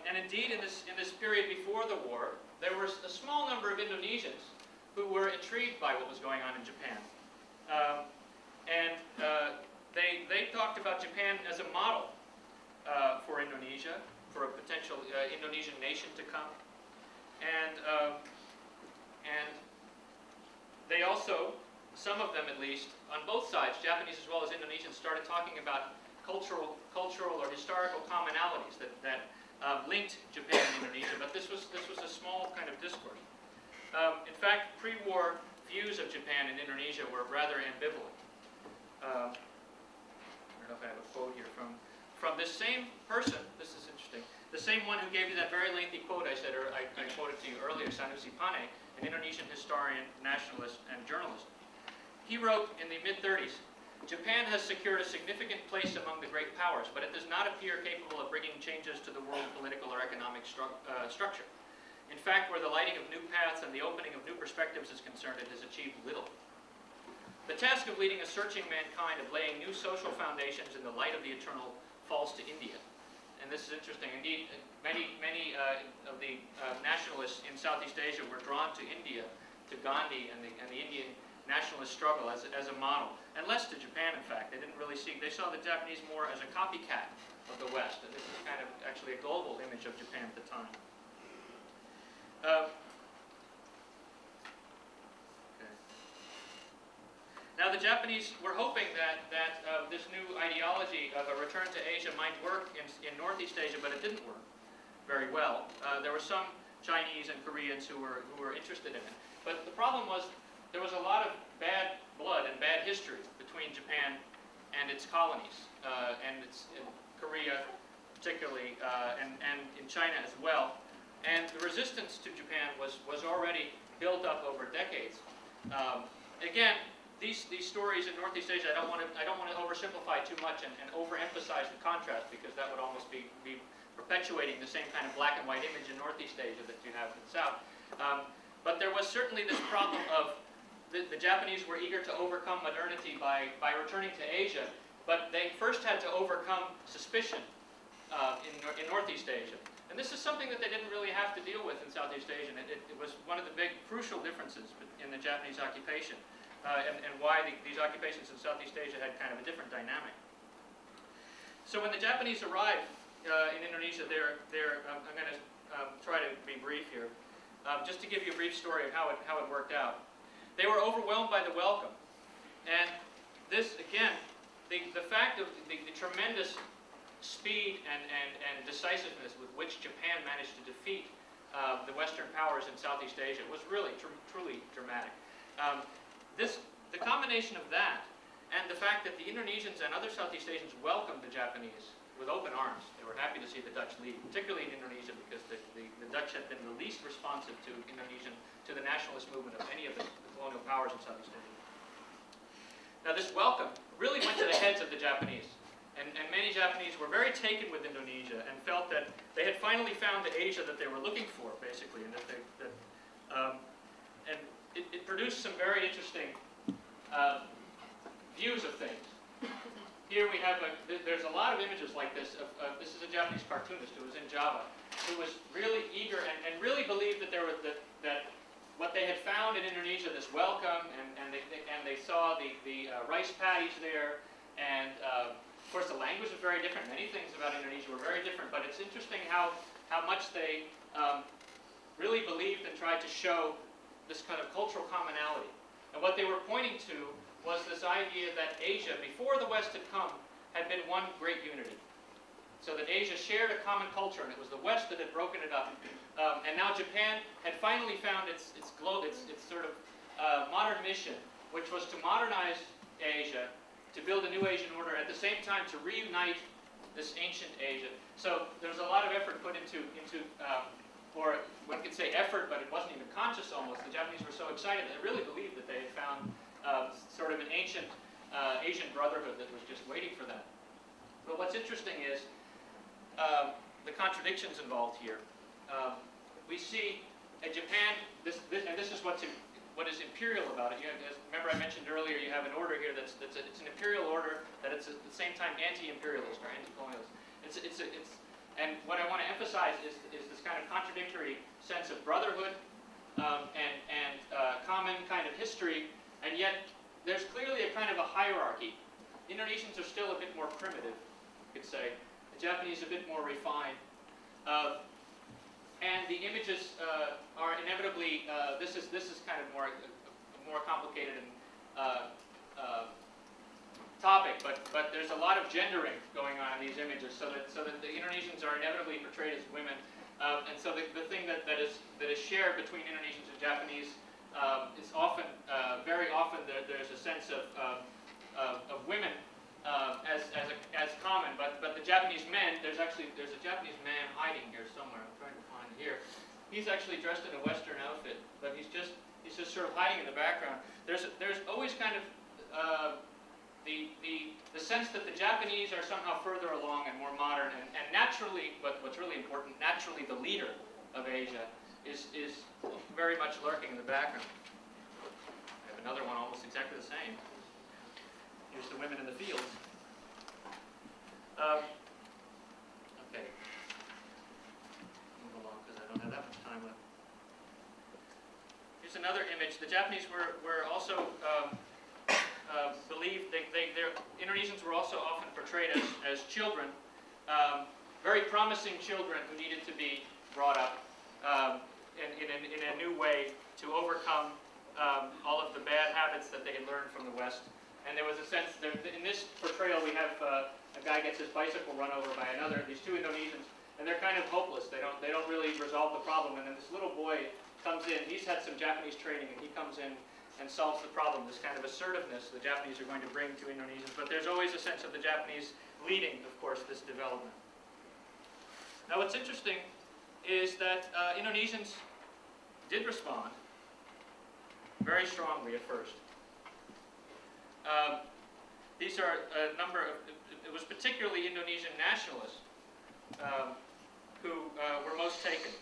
And indeed, in this period before the war, there was a small number of Indonesians who were intrigued by what was going on in Japan, and they talked about Japan as a model for Indonesia, for a potential Indonesian nation to come, and they also, some of them at least, on both sides, Japanese as well as Indonesians, started talking about cultural or historical commonalities that linked Japan and Indonesia. But this was a small kind of discourse. In fact, pre-war views of Japan and Indonesia were rather ambivalent. I don't know if I have a quote here from this same person. This is interesting. The same one who gave you that very lengthy quote I said, or I quoted to you earlier, Sanusi Pane, an Indonesian historian, nationalist, and journalist. He wrote in the mid-30s, Japan has secured a significant place among the great powers, but it does not appear capable of bringing changes to the world political or economic structure. In fact, where the lighting of new paths and the opening of new perspectives is concerned, it has achieved little. The task of leading a searching mankind, of laying new social foundations in the light of the eternal, falls to India. And this is interesting. Indeed, many of the nationalists in Southeast Asia were drawn to India, to Gandhi and the Indian nationalist struggle as a model, and less to Japan, in fact. They didn't really they saw the Japanese more as a copycat of the West, and this is kind of actually a global image of Japan at the time. Okay. Now, the Japanese were hoping that this new ideology of a return to Asia might work in Northeast Asia, but it didn't work very well. There were some Chinese and Koreans who were interested in it, but the problem was there was a lot of bad blood and bad history between Japan and its colonies, and in Korea particularly, and in China as well. And the resistance to Japan was already built up over decades. Again, these stories in Northeast Asia, I don't want to oversimplify too much and overemphasize the contrast, because that would almost be perpetuating the same kind of black and white image in Northeast Asia that you have in the South. But there was certainly this problem of the Japanese were eager to overcome modernity by returning to Asia, but they first had to overcome suspicion in Northeast Asia. And this is something that they didn't really have to deal with in Southeast Asia. It was one of the big crucial differences in the Japanese occupation, and why these occupations in Southeast Asia had kind of a different dynamic. So when the Japanese arrived in Indonesia, I'm going to try to be brief here, just to give you a brief story of how it worked out. They were overwhelmed by the welcome, and this again, the fact of the tremendous speed and decisiveness with which Japan managed to defeat the Western powers in Southeast Asia was really truly dramatic. The combination of that and the fact that the Indonesians and other Southeast Asians welcomed the Japanese with open arms. They were happy to see the Dutch lead, particularly in Indonesia, because the Dutch had been the least responsive to the nationalist movement of any of the colonial powers in Southeast Asia. Now this welcome really went to the heads of the Japanese. And many Japanese were very taken with Indonesia and felt that they had finally found the Asia that they were looking for, basically, and it produced some very interesting views of things. Here we have, there's a lot of images like this. This is a Japanese cartoonist who was in Java, who was really eager and really believed that that what they had found in Indonesia, this welcome, and they saw the rice paddies there, and of course the language was very different. Many things about Indonesia were very different, but it's interesting how much they really believed and tried to show this kind of cultural commonality. And what they were pointing to was this idea that Asia, before the West had come, had been one great unity. So that Asia shared a common culture, and it was the West that had broken it up. And now Japan had finally found its sort of modern mission, which was to modernize Asia, to build a new Asian order, at the same time to reunite this ancient Asia. So there's a lot of effort put into or one could say effort, but it wasn't even conscious almost. The Japanese were so excited, they really believed that they had found sort of an ancient Asian brotherhood that was just waiting for them. But what's interesting is the contradictions involved here. We see in Japan, and this is what is imperial about it. Remember I mentioned earlier, you have an order here it's an imperial order that it's at the same time anti-imperialist or anti-colonialist. And what I want to emphasize is this kind of contradictory sense of brotherhood and common kind of history, and yet there's clearly a kind of a hierarchy. Indonesians are still a bit more primitive, you could say. The Japanese a bit more refined. And the images are inevitably, this is kind of more complicated and topic, but there's a lot of gendering going on in these images, so that the Indonesians are inevitably portrayed as women, and so the thing that is shared between Indonesians and Japanese is often, very often, there's a sense of women as common, but the Japanese men, there's a Japanese man hiding here somewhere. I'm trying to find it here. He's actually dressed in a Western outfit, but he's just sort of hiding in the background. There's always kind of the sense that the Japanese are somehow further along and more modern, and naturally, what's really important, naturally the leader of Asia is very much lurking in the background. I have another one almost exactly the same. Here's the women in the fields. Okay. Move along because I don't have that much time left. Here's another image. The Japanese were also believed, Indonesians were also often portrayed as children, very promising children who needed to be brought up in a new way to overcome all of the bad habits that they had learned from the West. And there was a sense that in this portrayal we have a guy gets his bicycle run over by another, these two Indonesians, and they're kind of hopeless. They don't really resolve the problem. And then this little boy comes in. He's had some Japanese training, and he comes in and solves the problem. This kind of assertiveness the Japanese are going to bring to Indonesians. But there's always a sense of the Japanese leading, of course, this development. Now, what's interesting is that Indonesians did respond very strongly at first. These are a number of, it was particularly Indonesian nationalists who were most taken.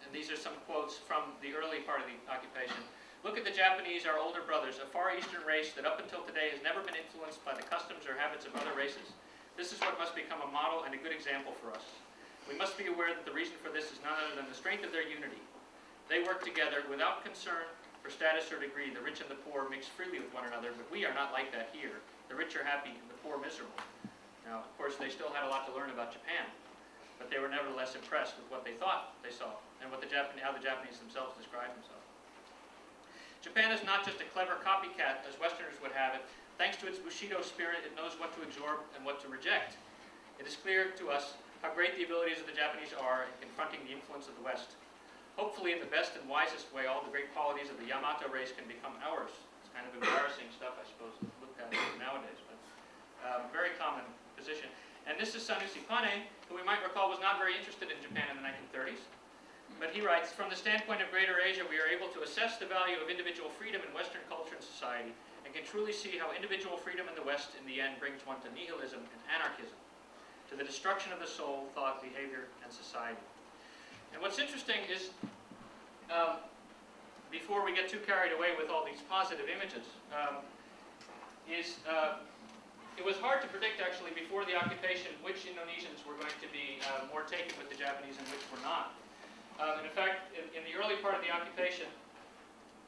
And these are some quotes from the early part of the occupation. Look at the Japanese, our older brothers, a Far Eastern race that up until today has never been influenced by the customs or habits of other races. This is what must become a model and a good example for us. We must be aware that the reason for this is none other than the strength of their unity. They work together without concern for status or degree. The rich and the poor mix freely with one another, but we are not like that here. The rich are happy and the poor miserable. Now, of course, they still had a lot to learn about Japan, but they were nevertheless impressed with what they thought they saw and how the Japanese themselves described themselves. Japan is not just a clever copycat, as Westerners would have it. Thanks to its Bushido spirit, it knows what to absorb and what to reject. It is clear to us how great the abilities of the Japanese are in confronting the influence of the West. Hopefully, in the best and wisest way, all the great qualities of the Yamato race can become ours. It's kind of embarrassing stuff, I suppose, to look at nowadays, but very common position. And this is Sanusi Pane, who we might recall was not very interested in Japan in the 1930s. But he writes, from the standpoint of Greater Asia, we are able to assess the value of individual freedom in Western culture and society, and can truly see how individual freedom in the West, in the end, brings one to nihilism and anarchism, to the destruction of the soul, thought, behavior, and society. And what's interesting is, before we get too carried away with all these positive images, it was hard to predict, actually, before the occupation, which Indonesians were going to be more taken with the Japanese and which were not. And in fact, in the early part of the occupation,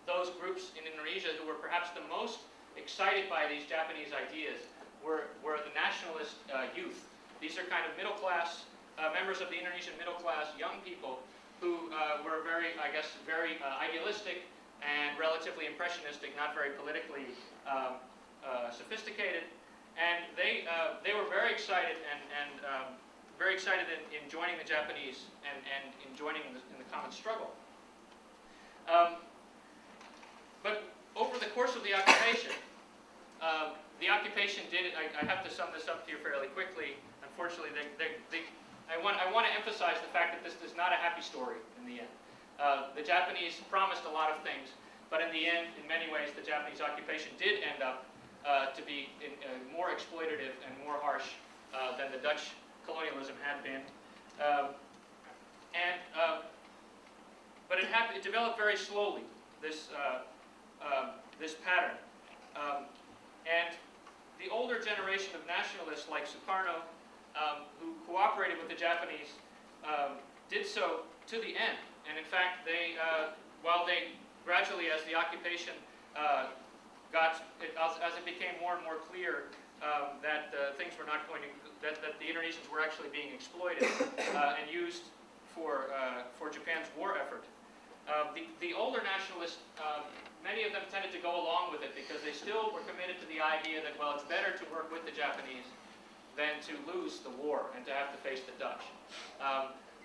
those groups in Indonesia who were perhaps the most excited by these Japanese ideas were the nationalist youth. These are kind of middle class, members of the Indonesian middle class, young people who were very idealistic and relatively impressionistic, not very politically sophisticated. And they were very excited and very excited in joining the Japanese and in joining in the common struggle. But over the course of the occupation did, I have to sum this up to you fairly quickly. Unfortunately, I want to emphasize the fact that this is not a happy story in the end. The Japanese promised a lot of things, but in the end, in many ways, the Japanese occupation did end up to be more exploitative and more harsh than the Dutch colonialism had been. But it developed very slowly, this pattern. And the older generation of nationalists like Sukarno, who cooperated with the Japanese, did so to the end. And in fact, while they gradually, as the occupation as it became more and more clear that things were not going to, that the Indonesians were actually being exploited and used for Japan's war effort. The older nationalists, many of them tended to go along with it because they still were committed to the idea that, well, it's better to work with the Japanese than to lose the war and to have to face the Dutch.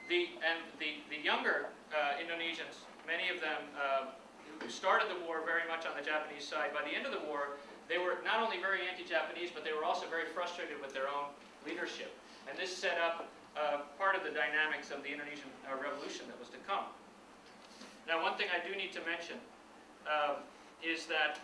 The younger Indonesians, many of them who started the war very much on the Japanese side, by the end of the war, they were not only very anti-Japanese, but they were also very frustrated with their own leadership. And this set up part of the dynamics of the Indonesian Revolution that was to come. Now, one thing I do need to mention is that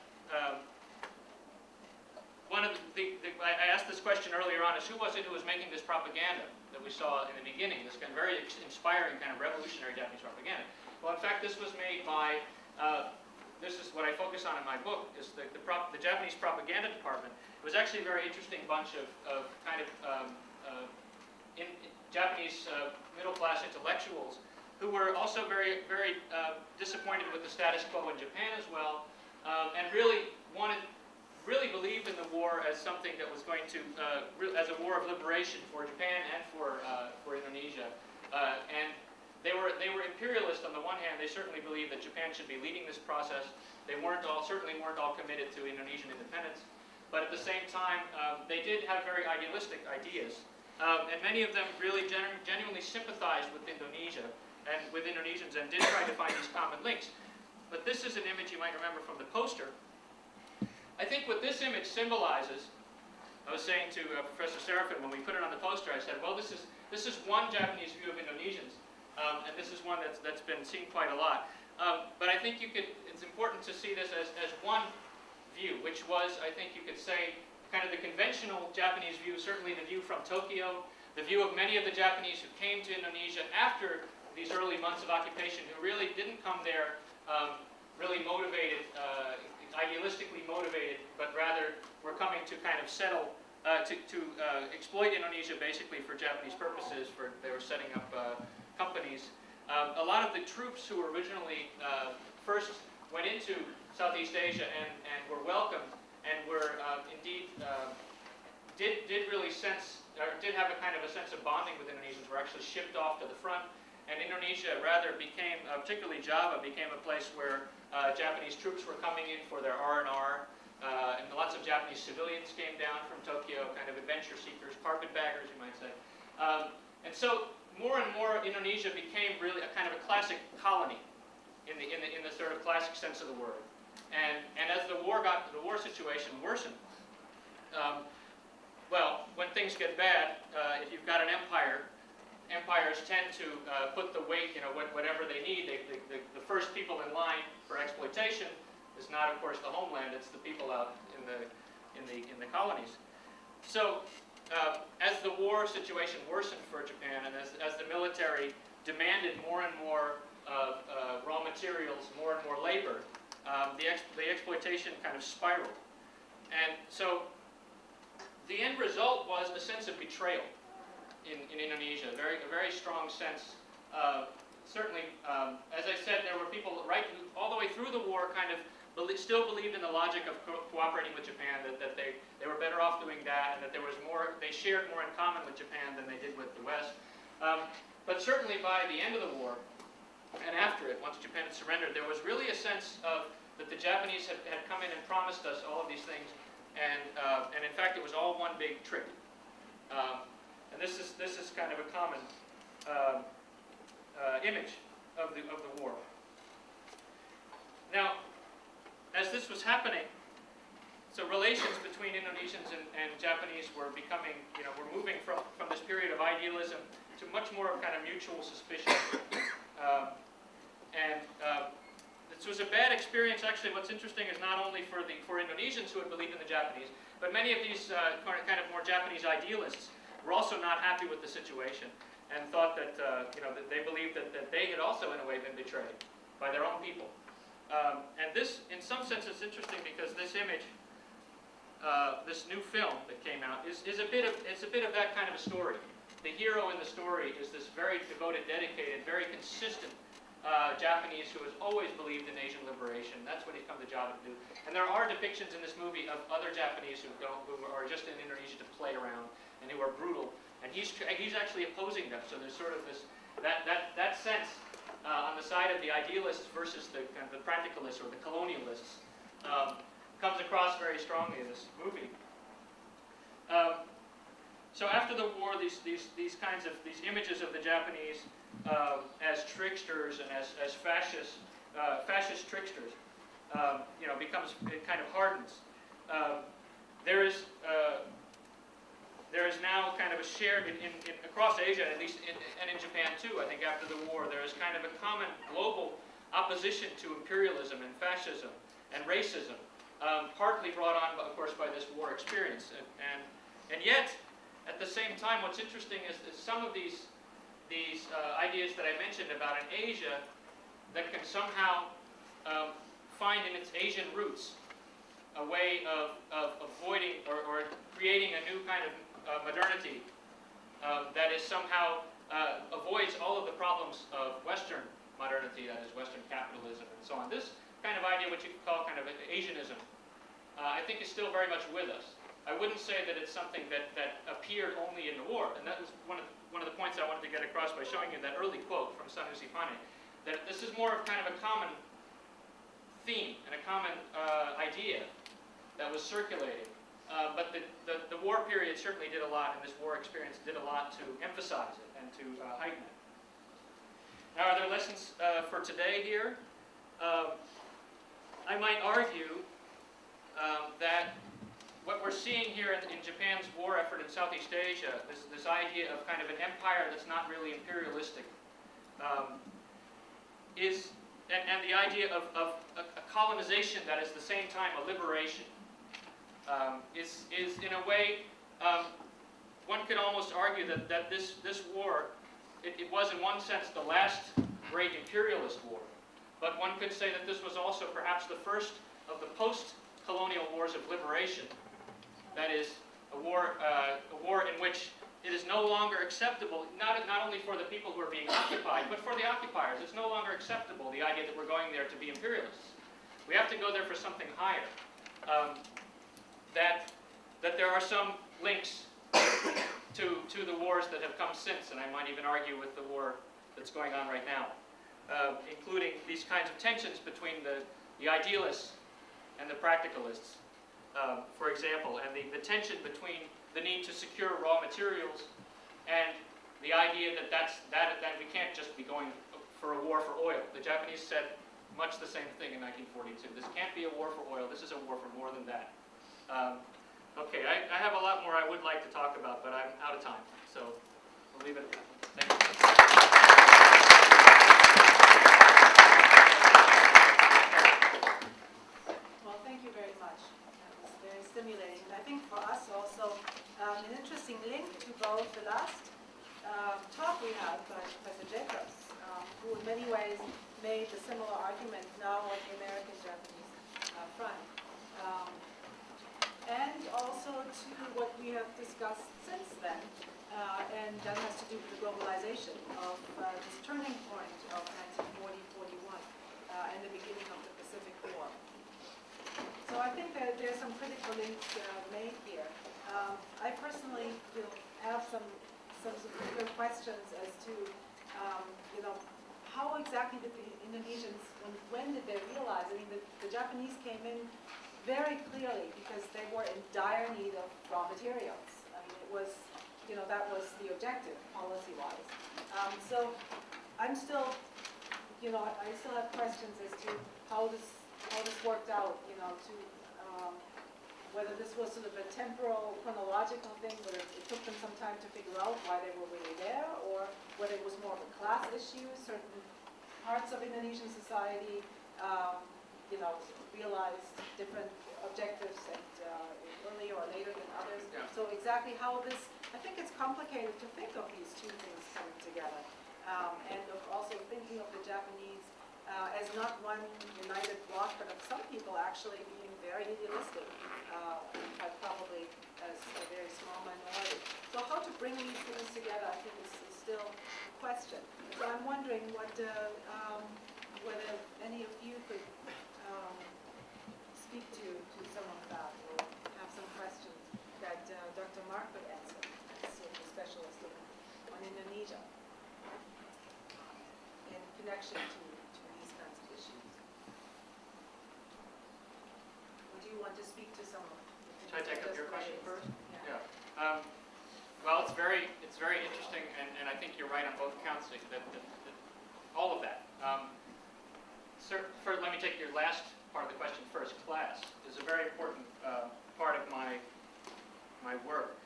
I asked this question earlier on, is who was it who was making this propaganda that we saw in the beginning, this kind of very inspiring kind of revolutionary Japanese propaganda? Well, in fact, this was made by, this is what I focus on in my book, is the Japanese propaganda department. It was actually a very interesting bunch of kind of Japanese middle-class intellectuals who were also very, very disappointed with the status quo in Japan as well, and really believed in the war as something that was going to, as a war of liberation for Japan and for Indonesia. And they were imperialist on the one hand. They certainly believed that Japan should be leading this process. They certainly weren't all committed to Indonesian independence. But at the same time, they did have very idealistic ideas. And many of them really genuinely sympathized with Indonesia and with Indonesians and did try to find these common links. But this is an image you might remember from the poster. I think what this image symbolizes, I was saying to Professor Serafin when we put it on the poster, I said, well, this is one Japanese view of Indonesians, and this is one that's been seen quite a lot. But I think it's important to see this as one view, which was, I think you could say, kind of the conventional Japanese view, certainly the view from Tokyo, the view of many of the Japanese who came to Indonesia after these early months of occupation, who really didn't come there really motivated, idealistically motivated, but rather were coming to kind of settle, to exploit Indonesia basically for Japanese purposes. They were setting up companies. A lot of the troops who originally first went into Southeast Asia and were welcomed and were indeed did really sense, or did have a kind of a sense of bonding with Indonesians, were actually shipped off to the front. And Indonesia rather became, particularly Java, became a place where Japanese troops were coming in for their R&R, and lots of Japanese civilians came down from Tokyo, kind of adventure seekers, carpetbaggers, you might say. And so more and more Indonesia became really a kind of a classic colony in the sort of classic sense of the word. And as the war situation worsened, well, when things get bad, if you've got an empire, empires tend to put the weight, whatever they need. The first people in line for exploitation is not, of course, the homeland. It's the people out in the colonies. So, as the war situation worsened for Japan, and as the military demanded more and more raw materials, more and more labor, the exploitation kind of spiraled. And so, the end result was a sense of betrayal in Indonesia, a very strong sense. Certainly, as I said, there were people all the way through the war kind of still believed in the logic of cooperating with Japan, that they were better off doing that, and that they shared more in common with Japan than they did with the West. But certainly by the end of the war, and after it, once Japan had surrendered, there was really a sense that the Japanese had come in and promised us all of these things, and in fact it was all one big trick. And this is kind of a common image of the war. Now, as this was happening, so relations between Indonesians and Japanese were becoming, we're moving from this period of idealism to much more of kind of mutual suspicion. This was a bad experience. Actually, what's interesting is not only for Indonesians who had believed in the Japanese, but many of these kind of more Japanese idealists were also not happy with the situation and thought that, that they believed that they had also, in a way, been betrayed by their own people. And this, in some sense, is interesting because this image, this new film that came out, is a bit of that kind of a story. The hero in the story is this very devoted, dedicated, very consistent Japanese who has always believed in Asian liberation. That's what he's come to Java to do. And there are depictions in this movie of other Japanese who are just in Indonesia to play around and who are brutal. And he's actually opposing them. So there's sort of that sense on the side of the idealists versus the kind of the practicalists or the colonialists comes across very strongly in this movie. So after the war, these images of the Japanese as tricksters and as fascist tricksters, it kind of hardens. There is now kind of a shared across Asia, at least, and in Japan too. I think after the war, there is kind of a common global opposition to imperialism and fascism and racism, partly brought on, of course, by this war experience. And yet, at the same time, what's interesting is that some of these ideas that I mentioned about an Asia that can somehow find in its Asian roots a way of avoiding or creating a new kind of modernity that is somehow avoids all of the problems of Western modernity, that is Western capitalism and so on. This kind of idea, which you could call kind of Asianism, I think is still very much with us. I wouldn't say that it's something that appeared only in the war, and that was one of the points I wanted to get across by showing you that early quote from Sanusi Pane, that this is more of kind of a common theme and a common idea that was circulating. But the war period certainly did a lot, and this war experience did a lot to emphasize it and to heighten it. Now, are there lessons for today here? I might argue that what we're seeing here in Japan's war effort in Southeast Asia, this idea of kind of an empire that's not really imperialistic, and the idea of a colonization that is at the same time a liberation, is in a way, one could almost argue that this war, it was in one sense the last great imperialist war, but one could say that this was also perhaps the first of the post-colonial wars of liberation. That is, a war in which it is no longer acceptable, not only for the people who are being occupied, but for the occupiers. It's no longer acceptable, the idea that we're going there to be imperialists. We have to go there for something higher. That there are some links to the wars that have come since, and I might even argue with the war that's going on right now, including these kinds of tensions between the idealists and the practicalists. For example, and the tension between the need to secure raw materials and the idea that we can't just be going for a war for oil. The Japanese said much the same thing in 1942. This can't be a war for oil. This is a war for more than that. Okay, I have a lot more I would like to talk about, but I'm out of time, so we'll leave it at that. Thank you. Well, thank you very much. That was very stimulating. And I think for us also, an interesting link to both the last talk we had by Professor Jacobs, who in many ways made a similar argument now on the American-Japanese front. And also to what we have discussed since then, and that has to do with the globalization of this turning point of 1940-41 and the beginning of the Pacific War. So I think that there's some critical links made here. I personally have some good questions as to, how exactly did the Indonesians, when did they realize? I mean, the Japanese came in very clearly because they were in dire need of raw materials. I mean, it was, that was the objective policy-wise. So I'm still, I still have questions as to how this worked out, to whether this was sort of a temporal, chronological thing, whether it took them some time to figure out why they were really there, or whether it was more of a class issue. Certain parts of Indonesian society, realized different objectives and earlier or later than others. Yeah. So exactly how this, I think it's complicated to think of these two things coming together, and of also thinking of the Japanese as not one united bloc, but of some people actually being very idealistic, in fact probably as a very small minority. So how to bring these things together, I think, is still a question. So I'm wondering whether any of you could speak to some of that, or have some questions that Dr. Mark would answer as a specialist on Indonesia in connection to these kinds of issues. Or do you want to speak to some of it? Should I take up your question first? Yeah. Well, it's very interesting, and I think you're right on both counts. That all of that. Let me take your last part of the question first. Class is a very important part of my work.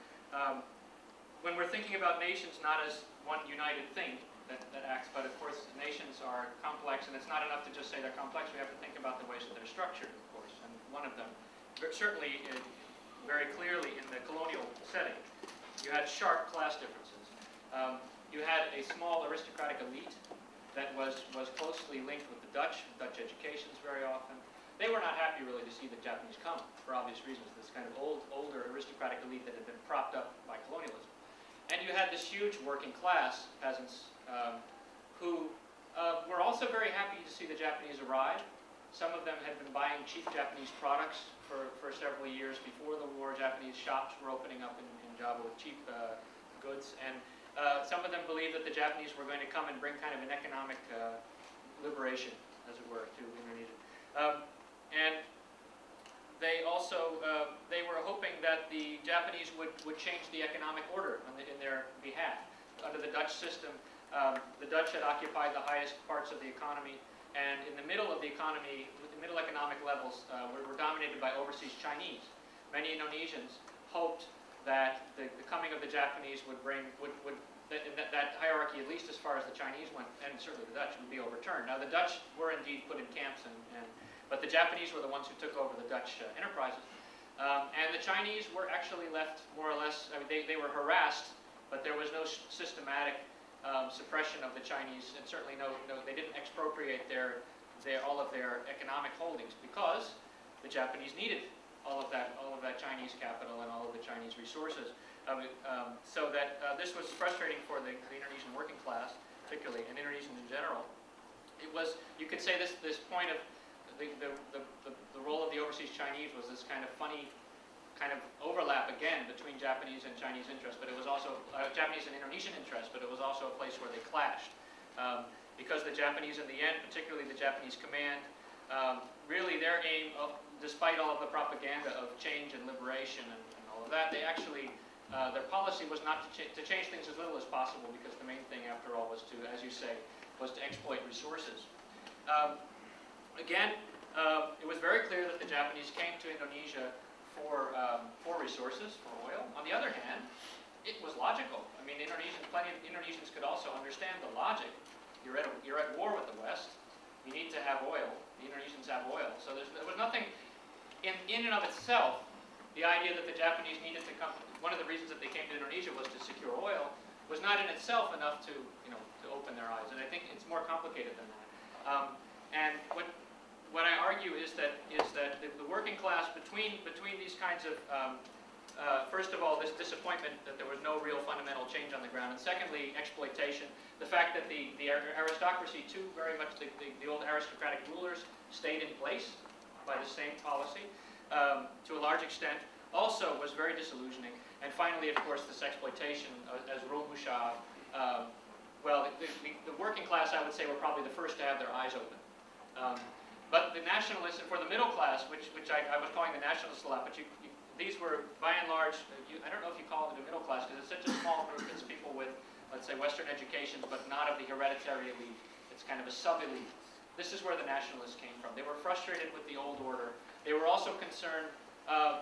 When we're thinking about nations not as one united thing that acts, but of course nations are complex, and it's not enough to just say they're complex. We have to think about the ways that they're structured, of course. And one of them, certainly very clearly in the colonial setting, you had sharp class differences. You had a small aristocratic elite that was closely linked with the Dutch educations very often. They were not happy really to see the Japanese come, for obvious reasons, this kind of older aristocratic elite that had been propped up by colonialism. And you had this huge working class, peasants, who were also very happy to see the Japanese arrive. Some of them had been buying cheap Japanese products for several years before the war. Japanese shops were opening up in Java with cheap goods, and some of them believed that the Japanese were going to come and bring kind of an economic liberation, as it were, to Indonesia. And they also they were hoping that the Japanese would change the economic order in their behalf. Under the Dutch system, the Dutch had occupied the highest parts of the economy, and in the middle of the economy, the middle economic levels were dominated by overseas Chinese. Many Indonesians hoped that the coming of the Japanese would bring that hierarchy, at least as far as the Chinese went, and certainly the Dutch, would be overturned. Now the Dutch were indeed put in camps, but the Japanese were the ones who took over the Dutch enterprises, and the Chinese were actually left more or less. I mean, they were harassed, but there was no systematic suppression of the Chinese, and certainly they didn't expropriate all of their economic holdings, because the Japanese needed all of that Chinese capital and all of the Chinese resources. So that this was frustrating for the Indonesian working class, particularly, and Indonesians in general. It was, you could say, this point of the role of the overseas Chinese was this kind of funny kind of overlap again between Japanese and Chinese interests, but it was also Japanese and Indonesian interests, but it was also a place where they clashed. Because the Japanese in the end, particularly the Japanese command, really their aim, despite all of the propaganda of change and liberation and all of that, they actually, their policy was not to change things as little as possible, because the main thing, after all, was to, as you say, was to exploit resources. Again, it was very clear that the Japanese came to Indonesia for resources, for oil. On the other hand, it was logical. I I mean, plenty of Indonesians could also understand the logic. You're at war with the West. You need to have oil. The Indonesians have oil. So there was nothing in and of itself. The idea that the Japanese needed to come, one of the reasons that they came to Indonesia was to secure oil, was not in itself enough to open their eyes. And I think it's more complicated than that. And what I argue is that the working class between these kinds of first of all, this disappointment that there was no real fundamental change on the ground, and secondly, exploitation. The fact that the aristocracy, too, very much the old aristocratic rulers stayed in place by the same policy to a large extent, also was very disillusioning. And finally, of course, this exploitation as Romusha. Well, the working class, I would say, were probably the first to have their eyes open. But the nationalists, and for the middle class, which I was calling the nationalists a lot, but these were, by and large, I don't know if you call it the middle class, because it's such a small group. It's people with, let's say, Western educations, but not of the hereditary elite. It's kind of a sub-elite. This is where the nationalists came from. They were frustrated with the old order. They were also concerned,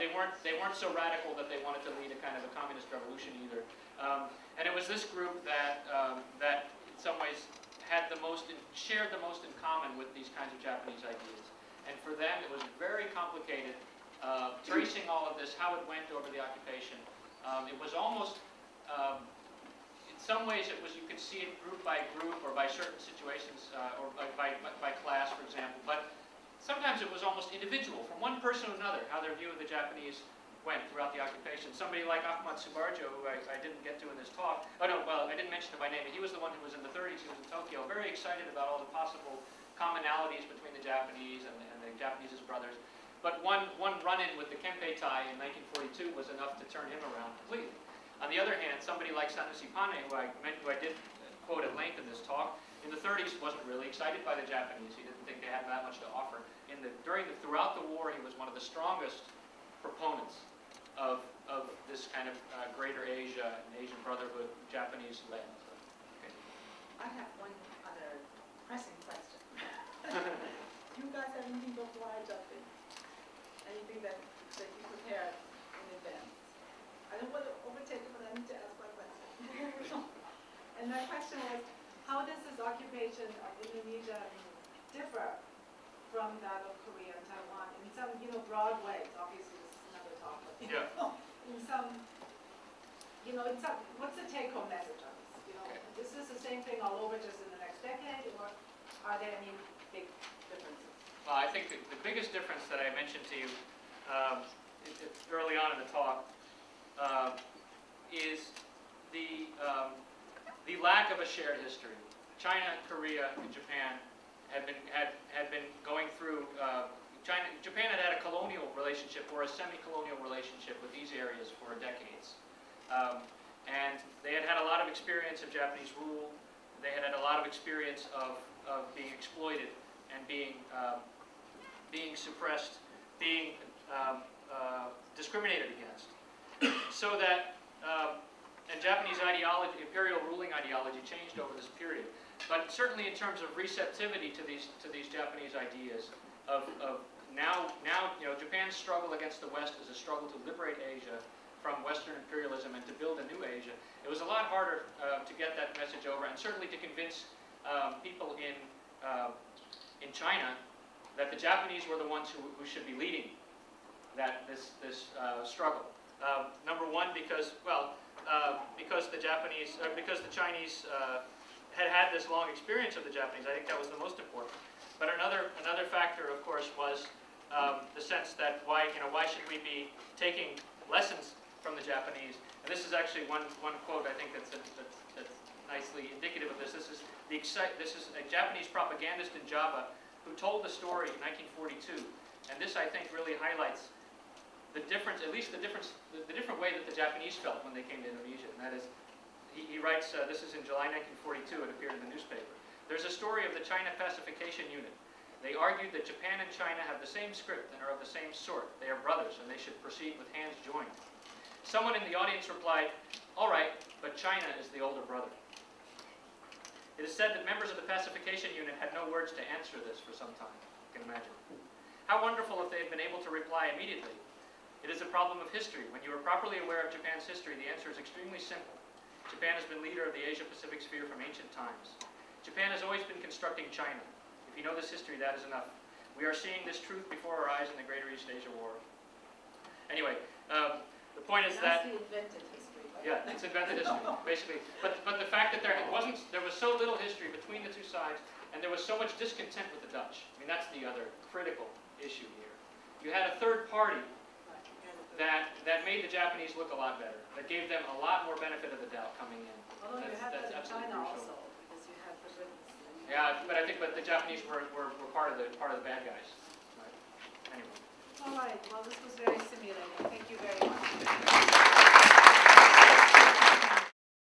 they weren't so radical that they wanted to lead a kind of a communist revolution either. And it was this group that in some ways shared the most in common with these kinds of Japanese ideas. And for them, it was very complicated, tracing all of this, how it went over the occupation. It was almost, in some ways, you could see it group by group or by certain situations, or by class, for example. But sometimes it was almost individual, from one person to another, how their view of the Japanese went throughout the occupation. Somebody like Ahmad Subarjo, who I didn't get to in this talk, I didn't mention him by name, but he was the one who was in the 30s, he was in Tokyo, very excited about all the possible commonalities between the Japanese and the Japanese as brothers. But one run-in with the Kempeitai in 1942 was enough to turn him around completely. On the other hand, somebody like Sanusi Pane, who I did quote at length in this talk, in the 30s wasn't really excited by the Japanese. He didn't think they had that much to offer. Throughout the war, he was one of the strongest proponents of this kind of Greater Asia and Asian Brotherhood, Japanese-led. Okay. I have one other pressing question. You guys have anything before I jump in? Anything that you prepared in advance? I don't want to overtake you, but I need to ask my question. And my question was, how does this occupation of Indonesia differ from that of Korea and Taiwan in some, broad ways? Obviously, this is another talk, but in some, what's the take-home message on this? Okay. This is the same thing all over, just in the next decade, or are there any big differences? Well, I think the biggest difference that I mentioned to you early on in the talk is the lack of a shared history. China, Korea, and Japan had been going through. Japan had had a colonial relationship or a semi-colonial relationship with these areas for decades, and they had had a lot of experience of Japanese rule. They had had a lot of experience of being exploited and being suppressed, being discriminated against. So that and Japanese ideology, imperial ruling ideology, changed over this period. But certainly in terms of receptivity to these Japanese ideas of now Japan's struggle against the West is a struggle to liberate Asia from Western imperialism and to build a new Asia. It was a lot harder to get that message over, and certainly to convince people in China that the Japanese were the ones who should be leading this struggle. Number one, because the Chinese had this long experience of the Japanese. I think that was the most important. But another factor, of course, was the sense that why should we be taking lessons from the Japanese? And this is actually one quote I think that's nicely indicative of this. This is a Japanese propagandist in Java who told the story in 1942, and this I think really highlights the difference, at least the different way that the Japanese felt when they came to Indonesia. And that is, he writes, this is in July 1942, it appeared in the newspaper. There's a story of the China Pacification Unit. They argued that Japan and China have the same script and are of the same sort. They are brothers, and they should proceed with hands joined. Someone in the audience replied, "All right, but China is the older brother." It is said that members of the Pacification Unit had no words to answer this for some time. You can imagine. How wonderful if they had been able to reply immediately. It is a problem of history. When you are properly aware of Japan's history, the answer is extremely simple. Japan has been leader of the Asia-Pacific sphere from ancient times. Japan has always been constructing China. If you know this history, that is enough. We are seeing this truth before our eyes in the Greater East Asia War. Anyway, the point is that... That's the invented history, right? Yeah, it's invented history, basically. But the fact that there was so little history between the two sides, and there was so much discontent with the Dutch. I mean, that's the other critical issue here. You had a third party that made the Japanese look a lot better, that gave them a lot more benefit of the doubt coming in. Although you have that in absolutely China crucial. also, because you have the Brits. and- Yeah, but the Japanese were part of the bad guys. Right? Anyway. All right, well, this was very stimulating. Thank you very much.